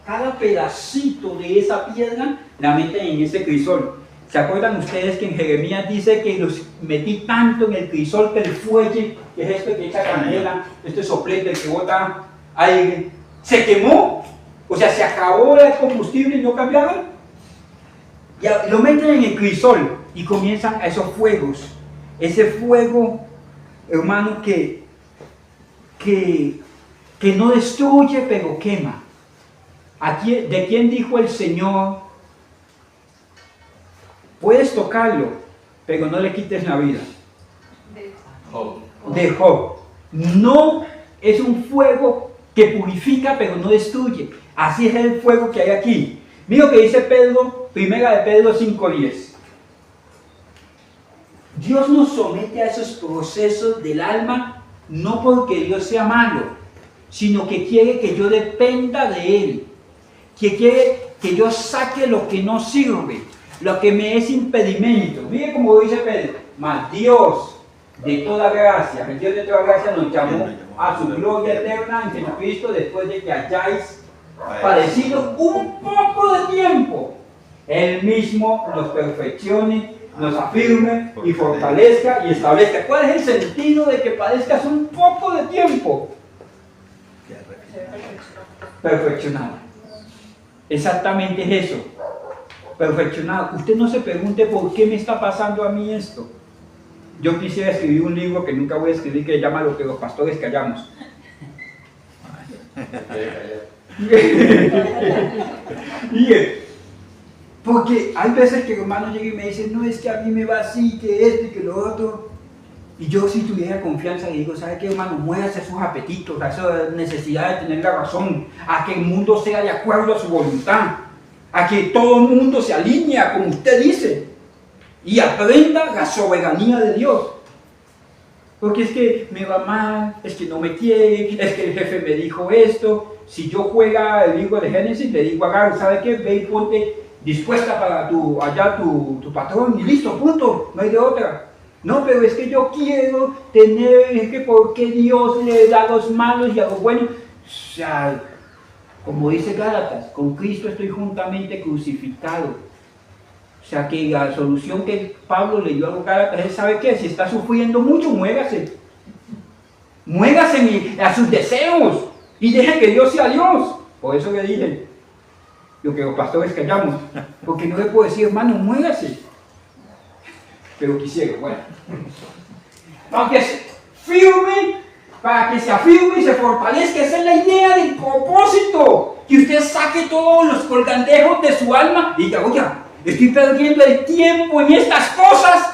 Cada pedacito de esa piedra la meten en ese crisol. ¿Se acuerdan ustedes que en Jeremías dice que los metí tanto en el crisol que el fuelle, que es esto que echa candela, este soplete que bota aire, se quemó? O sea, se acabó el combustible y no cambiaron. Y lo meten en el crisol y comienzan a esos fuegos. Ese fuego, hermano, que no destruye, pero quema. ¿De quién dijo el Señor? Puedes tocarlo, pero no le quites la vida. De Job. No es un fuego que purifica, pero no destruye. Así es el fuego que hay aquí. Mira lo que dice Pedro, primera de Pedro 5:10. Dios nos somete a esos procesos del alma, no porque Dios sea malo, sino que quiere que yo dependa de Él. Que quiere que yo saque lo que no sirve, lo que me es impedimento. Mire como dice Pedro, mas Dios de toda gracia, el Dios de toda gracia nos llamó a su gloria eterna en Jesucristo, después de que hayáis padecido un poco de tiempo. Él mismo nos perfeccione, nos afirme y fortalezca y establezca. ¿Cuál es el sentido de que padezcas un poco de tiempo? Perfeccionado. Exactamente es eso. Perfeccionado. Usted no se pregunte por qué me está pasando a mí esto. Yo quisiera escribir un libro que nunca voy a escribir, que se llama Lo que los pastores callamos. Porque hay veces que el hermano llega y me dice, no, es que a mí me va así, que esto y que lo otro. Y yo, si tuviera confianza, le digo, ¿sabe qué, hermano? Muévase a sus apetitos, a esa necesidad de tener la razón, a que el mundo sea de acuerdo a su voluntad, a que todo el mundo se alinee como usted dice y aprenda la soberanía de Dios. Porque es que me va mal, es que no me quiere, es que el jefe me dijo esto. Si yo juega el libro de Génesis, le digo a Gary, ¿sabe qué? Ve y ponte dispuesta para tu patrón y listo, punto, no hay de otra. No, pero es que yo quiero tener, es que porque Dios le da a los malos y a los buenos. O sea, como dice Gálatas, con Cristo estoy juntamente crucificado. O sea que la solución que Pablo le dio a los Gálatas es, ¿sabe qué? Si está sufriendo mucho, muégase. Muégase a sus deseos y deje que Dios sea Dios. Por eso le dije lo que los pastores callamos, porque no le puedo decir, hermano, muérase. Pero quisiera, bueno. Aunque firme, para que se afirme y se fortalezca, esa es la idea del propósito. Que usted saque todos los colgandejos de su alma y diga, oye, estoy perdiendo el tiempo en estas cosas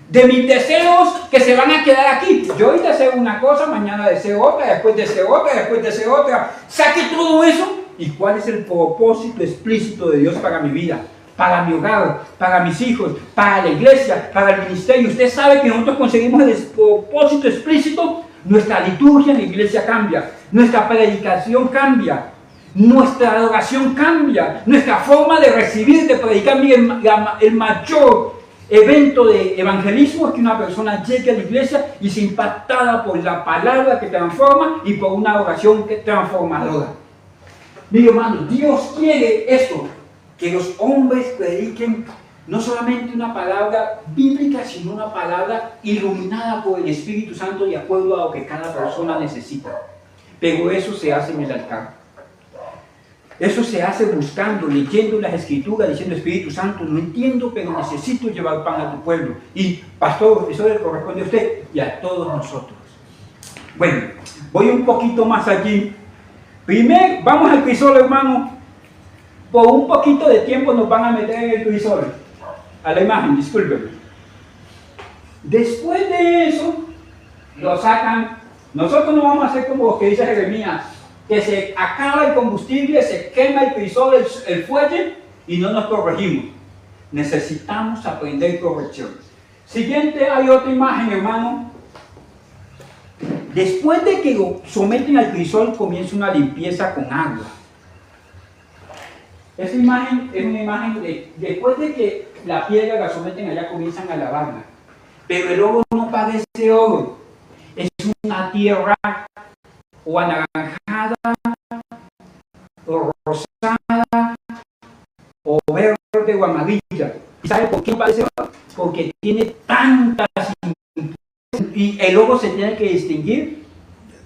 de mis deseos que se van a quedar aquí. Yo hoy deseo una cosa, mañana deseo otra, después deseo otra, después deseo otra. Saque todo eso. ¿Y cuál es el propósito explícito de Dios para mi vida? Para mi hogar, para mis hijos, para la iglesia, para el ministerio. Usted sabe que nosotros conseguimos el propósito explícito. Nuestra liturgia en la iglesia cambia, nuestra predicación cambia, nuestra adoración cambia, nuestra forma de recibir, de predicar. Miren, el mayor evento de evangelismo es que una persona llegue a la iglesia y sea impactada por la palabra que transforma y por una oración que transformadora. Mi hermano, Dios quiere esto, que los hombres prediquen no solamente una palabra bíblica, sino una palabra iluminada por el Espíritu Santo de acuerdo a lo que cada persona necesita. Pero eso se hace en el altar. Eso se hace buscando, leyendo las Escrituras, diciendo, Espíritu Santo, no entiendo, pero necesito llevar pan a tu pueblo. Y, pastor, eso le corresponde a usted y a todos nosotros. Bueno, voy un poquito más allí. Primero, vamos al crisol, hermano. Por un poquito de tiempo nos van a meter en el crisol. A la imagen, discúlpenme. Después de eso, lo sacan. Nosotros no vamos a hacer como lo que dice Jeremías, que se acaba el combustible, se quema el crisol, el fuelle, y no nos corregimos. Necesitamos aprender corrección. Siguiente, hay otra imagen, hermano. Después de que lo someten al crisol, comienza una limpieza con agua. Esta imagen es una imagen de, después de que la piedra la someten allá, comienzan a lavarla. Pero el oro no parece oro, es una tierra o anaranjada, o rosada, o verde o amarilla. ¿Y sabe por qué parece oro? Porque tiene tantas impurezas y el oro se tiene que distinguir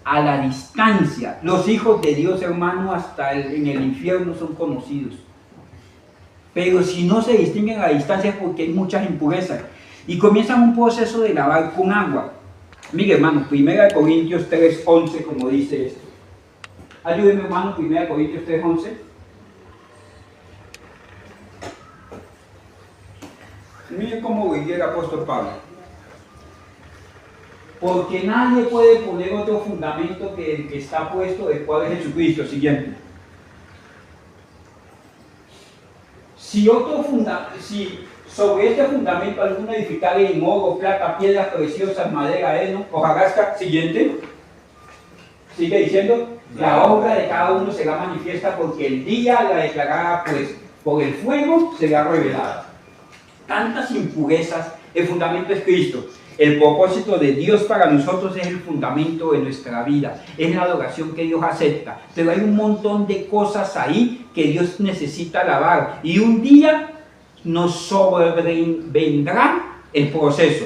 a la distancia. Los hijos de Dios, hermano, hasta en el infierno son conocidos. Pero si no se distinguen a la distancia es porque hay muchas impurezas. Y comienzan un proceso de lavar con agua. Mire, hermano, 1 Corintios 3:11, como dice esto. Ayúdeme, hermano, 1 Corintios 3:11. Mire cómo diría el apóstol Pablo. Porque nadie puede poner otro fundamento que el que está puesto después de Jesucristo. Siguiente. Si sobre este fundamento alguno edificare en oro, plata, piedras preciosas, madera, heno, hojarasca, siguiente. Sigue diciendo, la obra de cada uno será manifiesta porque el día la declarará, pues, por el fuego será revelada. Tantas impurezas, el fundamento es Cristo. El propósito de Dios para nosotros es el fundamento de nuestra vida, es la adoración que Dios acepta, pero hay un montón de cosas ahí que Dios necesita lavar y un día nos sobrevendrá el proceso.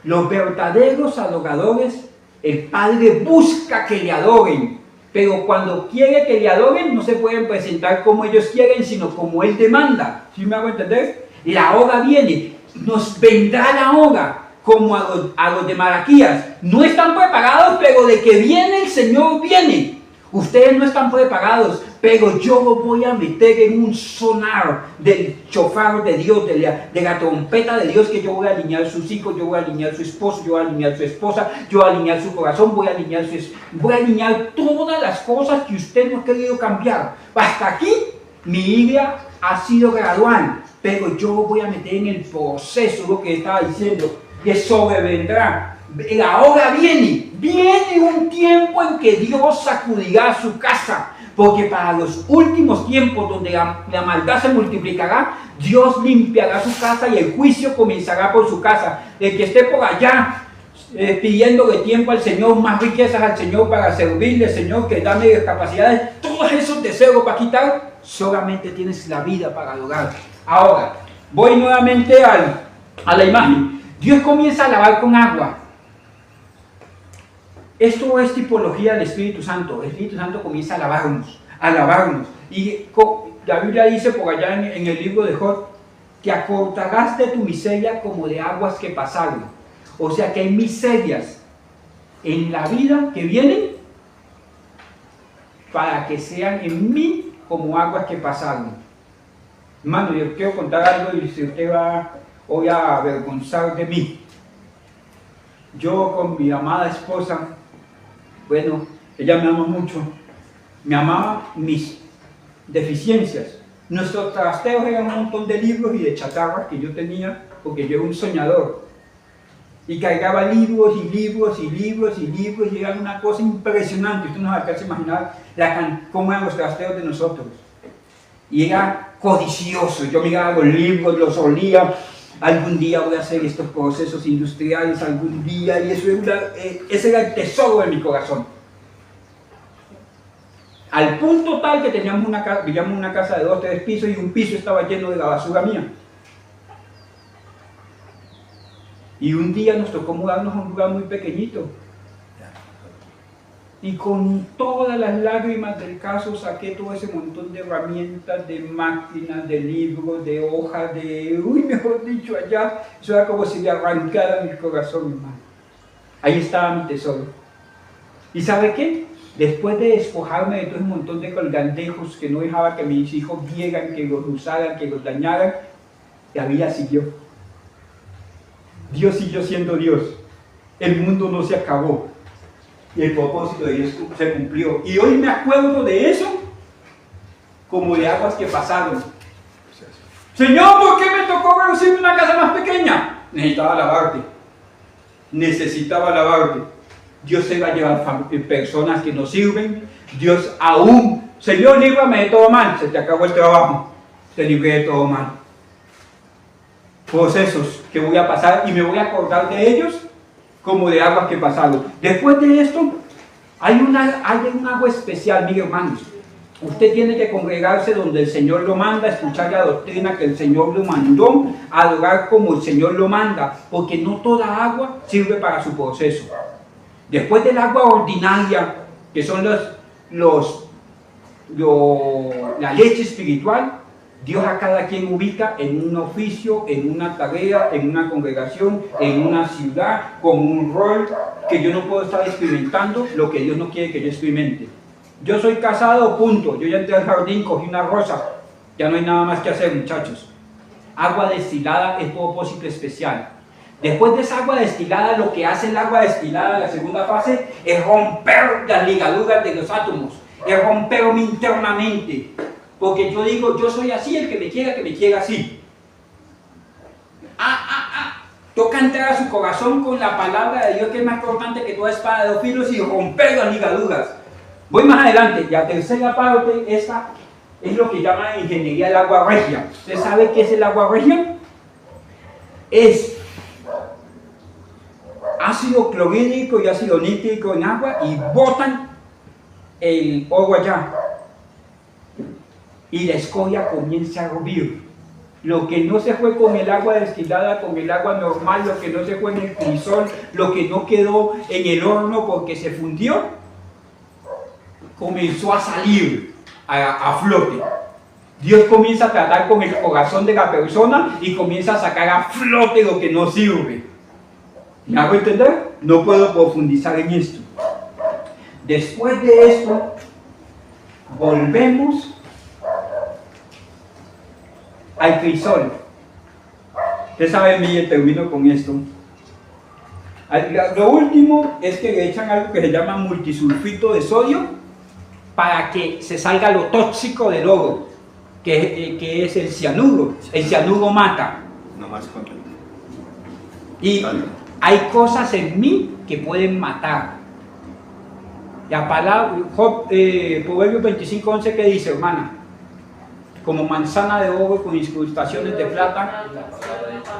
Los verdaderos adoradores, el Padre busca que le adoren, pero cuando quiere que le adoren no se pueden presentar como ellos quieren, sino como Él demanda. ¿Sí me hago entender? La hora viene. Nos vendrá la hora, como a los de Malaquías. No están preparados, pero de que viene el Señor viene. Ustedes no están preparados, pero yo lo voy a meter en un sonar del chofar de Dios, de la trompeta de Dios, que yo voy a alinear sus hijos, yo voy a alinear su esposo, yo voy a alinear su esposa, yo voy a alinear su corazón, voy a alinear todas las cosas que usted no ha querido cambiar. Hasta aquí mi idea ha sido gradual. Pero yo voy a meter en el proceso lo que estaba diciendo, que sobrevendrá. La hora viene un tiempo en que Dios sacudirá su casa, porque para los últimos tiempos donde la maldad se multiplicará, Dios limpiará su casa y el juicio comenzará por su casa. El que esté por allá pidiéndole tiempo al Señor, más riquezas al Señor para servirle, Señor, que dame capacidades, todos esos deseos para quitar, solamente tienes la vida para adorar. Ahora, voy nuevamente a la imagen. Dios comienza a lavar con agua. Esto es tipología del Espíritu Santo. El Espíritu Santo comienza a alabarnos. Y la Biblia dice por allá en el libro de Job, te acortarás de tu miseria como de aguas que pasaron. O sea que hay miserias en la vida que vienen para que sean en mí como aguas que pasaron. Hermano, yo quiero contar algo y si usted va hoy a avergonzar de mí. Yo con mi amada esposa, bueno, ella me ama mucho, me amaba mis deficiencias. Nuestros trasteos eran un montón de libros y de chatarras que yo tenía, porque yo era un soñador. Y cargaba libros y libros y libros y libros, y era una cosa impresionante. Usted no se alcanza a imaginar cómo eran los trasteos de nosotros. Y era codicioso, yo miraba los libros, los olía. Algún día voy a hacer estos procesos industriales, algún día, y eso ese era el tesoro de mi corazón. Al punto tal que vivíamos en una casa de 2 o 3 pisos y un piso estaba lleno de la basura mía. Y un día nos tocó mudarnos a un lugar muy pequeñito. Y con todas las lágrimas del caso saqué todo ese montón de herramientas, de máquinas, de libros, de hojas, mejor dicho, allá. Eso era como si le arrancara mi corazón, hermano. Ahí estaba mi tesoro. ¿Y sabe qué? Después de despojarme de todo un montón de colgandejos que no dejaba que mis hijos vieran, que los usaran, que los dañaran, la vida siguió. Dios siguió siendo Dios. El mundo no se acabó. Y el propósito de Dios se cumplió. Y hoy me acuerdo de eso como de aguas que pasaron. Señor, ¿por qué me tocó reducirme una casa más pequeña? Necesitaba alabarte. Dios se va a llevar personas que no sirven. Dios aún, Señor, líbrame de todo mal. Se te acabó el trabajo. Te libré de todo mal. Procesos que voy a pasar y me voy a acordar de ellos como de aguas que pasaron. Después de esto, hay un agua especial, mire hermanos. Usted tiene que congregarse donde el Señor lo manda, escuchar la doctrina que el Señor lo mandó, adorar como el Señor lo manda, porque no toda agua sirve para su proceso. Después del agua ordinaria, que son la leche espiritual, Dios a cada quien ubica en un oficio, en una tarea, en una congregación, en una ciudad, con un rol que yo no puedo estar experimentando lo que Dios no quiere que yo experimente. Yo soy casado, punto. Yo ya entré al jardín, cogí una rosa. Ya no hay nada más que hacer, muchachos. Agua destilada es propósito especial. Después de esa agua destilada, lo que hace el agua destilada, la segunda fase, es romper las ligaduras de los átomos. Es romperme internamente. Porque yo digo, yo soy así, el que me quiera así. Toca entrar a su corazón con la palabra de Dios, que es más importante que toda espada de 2 filos, y romper las ligaduras. Voy más adelante, la tercera parte, esta es lo que llaman en ingeniería el agua regia. ¿Usted sabe qué es el agua regia? Es ácido clorhídrico y ácido nítrico en agua y botan el oro allá. Y la escoria comienza a hervir. Lo que no se fue con el agua destilada, con el agua normal, lo que no se fue en el crisol, lo que no quedó en el horno porque se fundió, comenzó a salir a flote. Dios comienza a tratar con el corazón de la persona y comienza a sacar a flote lo que no sirve. ¿Me hago entender? No puedo profundizar en esto. Después de esto, volvemos al crisol. Usted sabe, Miguel, termino con esto. Lo último es que le echan algo que se llama multisulfito de sodio para que se salga lo tóxico del oro, que es el cianuro. El cianuro mata. No más contento. Y hay cosas en mí que pueden matar. La palabra, Proverbios 25:11, ¿qué dice, hermana? Como manzana de oro con incrustaciones de plata,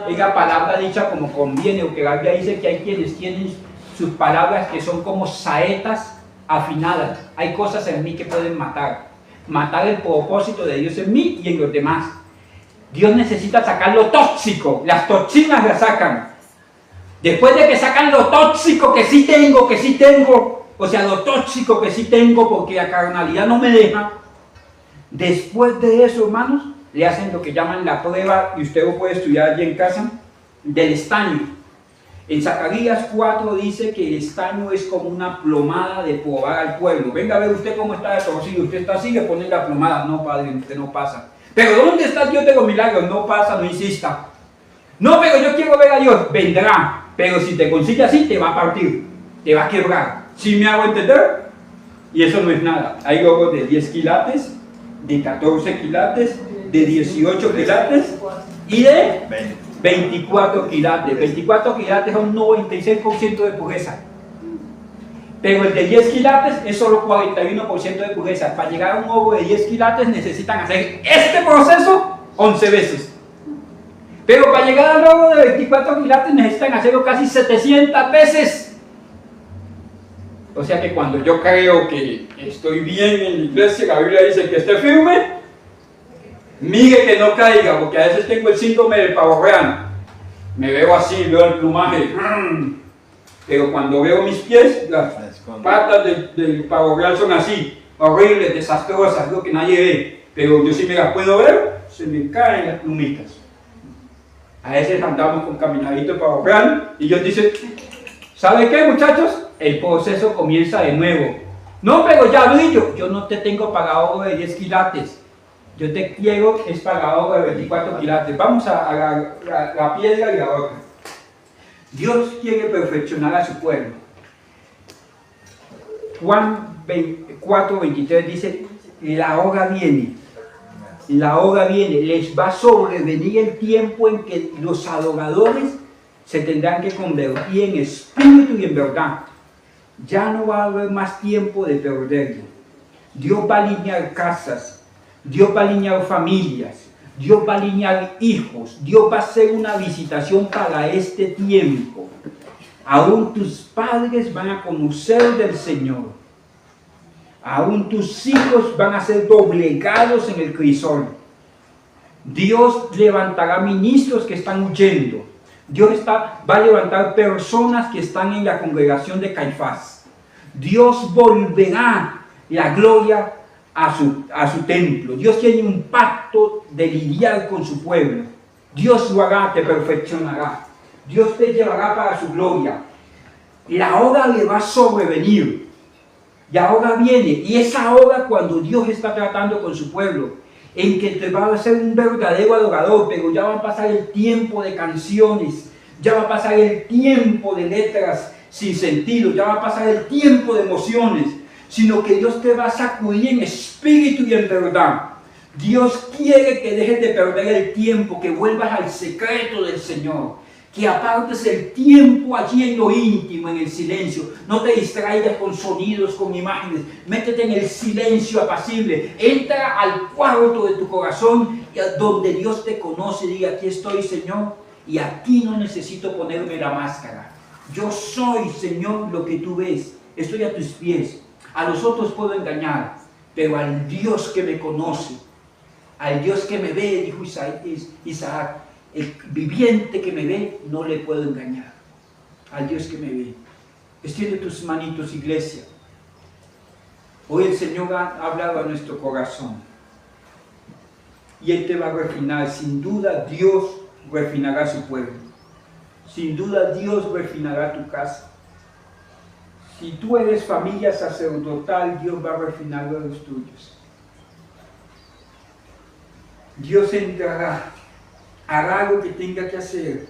es la palabra dicha como conviene, porque la Biblia dice que hay quienes tienen sus palabras que son como saetas afinadas. Hay cosas en mí que pueden matar el propósito de Dios en mí y en los demás. Dios necesita sacar lo tóxico, las toxinas las sacan. Después de que sacan lo tóxico que sí tengo, o sea, lo tóxico que sí tengo porque la carnalidad no me deja, después de eso, hermanos, le hacen lo que llaman la prueba, y usted lo puede estudiar allí en casa, del estaño. En Zacarías 4 dice que el estaño es como una plomada de probar al pueblo. Venga a ver usted cómo está de torcido, usted está así, le ponen la plomada. No, padre, usted no pasa. Pero ¿dónde está el Dios de los milagros? No pasa, no insista. No, pero yo quiero ver a Dios. Vendrá, pero si te consigue así, te va a partir, te va a quebrar. ¿Sí me hago entender? Y eso no es nada. Hay logos de 10 quilates, de 14 quilates, de 18 quilates y de 24 quilates. 24 quilates son 96% de pureza. Pero el de 10 quilates es solo 41% de pureza. Para llegar a un ovo de 10 quilates necesitan hacer este proceso 11 veces. Pero para llegar al ovo de 24 quilates necesitan hacerlo casi 700 veces. O sea que cuando yo creo que estoy bien en la iglesia, la Biblia dice que esté firme, mire que no caiga, porque a veces tengo el síndrome del pavo real. Me veo así, veo el plumaje. Pero cuando veo mis pies, las patas del pavo real son así, horribles, desastrosas, lo que nadie ve. Pero yo sí me las puedo ver, se me caen las plumitas. A veces andamos con caminadito de pavo real y ellos dicen, ¿sabe qué, muchachos? El proceso comienza de nuevo. No, pero ya brillo. Yo no te tengo pagado de 10 quilates. Yo te quiero es pagado de 24 quilates. Vamos a la piedra y la otra. Dios quiere perfeccionar a su pueblo. Juan 4:23 dice, la hora viene. La hora viene. Les va a sobrevenir el tiempo en que los adoradores se tendrán que convertir en espíritu y en verdad. Ya no va a haber más tiempo de perderlo. Dios va a alinear casas, Dios va a alinear familias, Dios va a alinear hijos, Dios va a hacer una visitación para este tiempo. Aún tus padres van a conocer del Señor. Aún tus hijos van a ser doblegados en el crisol. Dios levantará ministros que están huyendo. Dios va a levantar personas que están en la congregación de Caifás. Dios volverá la gloria a su templo. Dios tiene un pacto de lidiar con su pueblo. Dios lo hará, te perfeccionará. Dios te llevará para su gloria. La hora le va a sobrevenir. Y ahora viene. Y es ahora cuando Dios está tratando con su pueblo, en que te va a ser un verdadero adorador, pero ya va a pasar el tiempo de canciones, ya va a pasar el tiempo de letras sin sentido, ya va a pasar el tiempo de emociones, sino que Dios te va a sacudir en espíritu y en verdad. Dios quiere que dejes de perder el tiempo, que vuelvas al secreto del Señor, que apartes el tiempo allí en lo íntimo, en el silencio. No te distraigas con sonidos, con imágenes. Métete en el silencio apacible. Entra al cuarto de tu corazón, donde Dios te conoce y diga, aquí estoy, Señor, y aquí no necesito ponerme la máscara. Yo soy, Señor, lo que tú ves. Estoy a tus pies. A los otros puedo engañar, pero al Dios que me conoce, al Dios que me ve, dijo Isaac, el viviente que me ve, no le puedo engañar. Al Dios que me ve. Extiende tus manitos, iglesia. Hoy el Señor ha hablado a nuestro corazón. Y Él te va a refinar. Sin duda Dios refinará a su pueblo. Sin duda Dios refinará tu casa. Si tú eres familia sacerdotal, Dios va a refinar a los tuyos. Dios entrará, hará lo que tenga que hacer,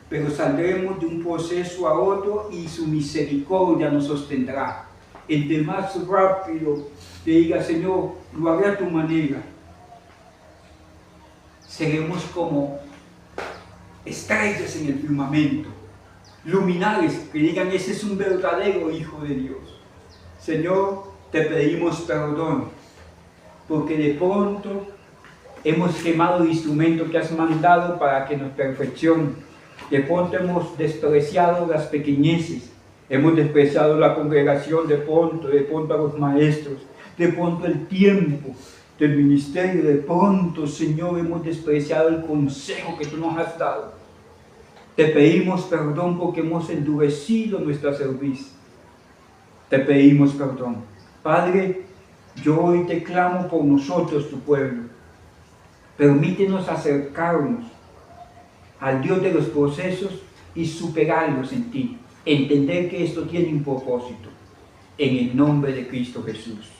pero saldremos de un proceso a otro y su misericordia nos sostendrá. Entre más rápido te diga, Señor, lo haré a tu manera, seremos como estrellas en el firmamento, luminares que digan, ese es un verdadero hijo de Dios. Señor, te pedimos perdón, porque de pronto hemos quemado el instrumento que has mandado para que nos perfeccione. De pronto hemos despreciado las pequeñeces, hemos despreciado la congregación, de pronto a los maestros, de pronto el tiempo del ministerio, de pronto, Señor, hemos despreciado el consejo que tú nos has dado. Te pedimos perdón porque hemos endurecido nuestra cerviz. Te pedimos perdón. Padre, yo hoy te clamo por nosotros, tu pueblo. Permítenos acercarnos al Dios de los procesos y superarlos en ti. Entender que esto tiene un propósito. En el nombre de Cristo Jesús.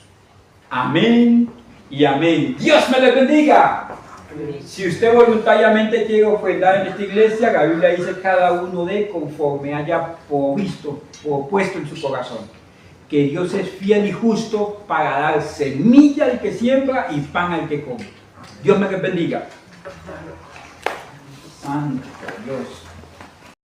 Amén y amén. Dios me le bendiga. Si usted voluntariamente quiere ofrendar en esta iglesia, la Biblia dice cada uno de conforme haya propuesto en su corazón. Que Dios es fiel y justo para dar semilla al que siembra y pan al que come. Dios me le bendiga. Santo Dios.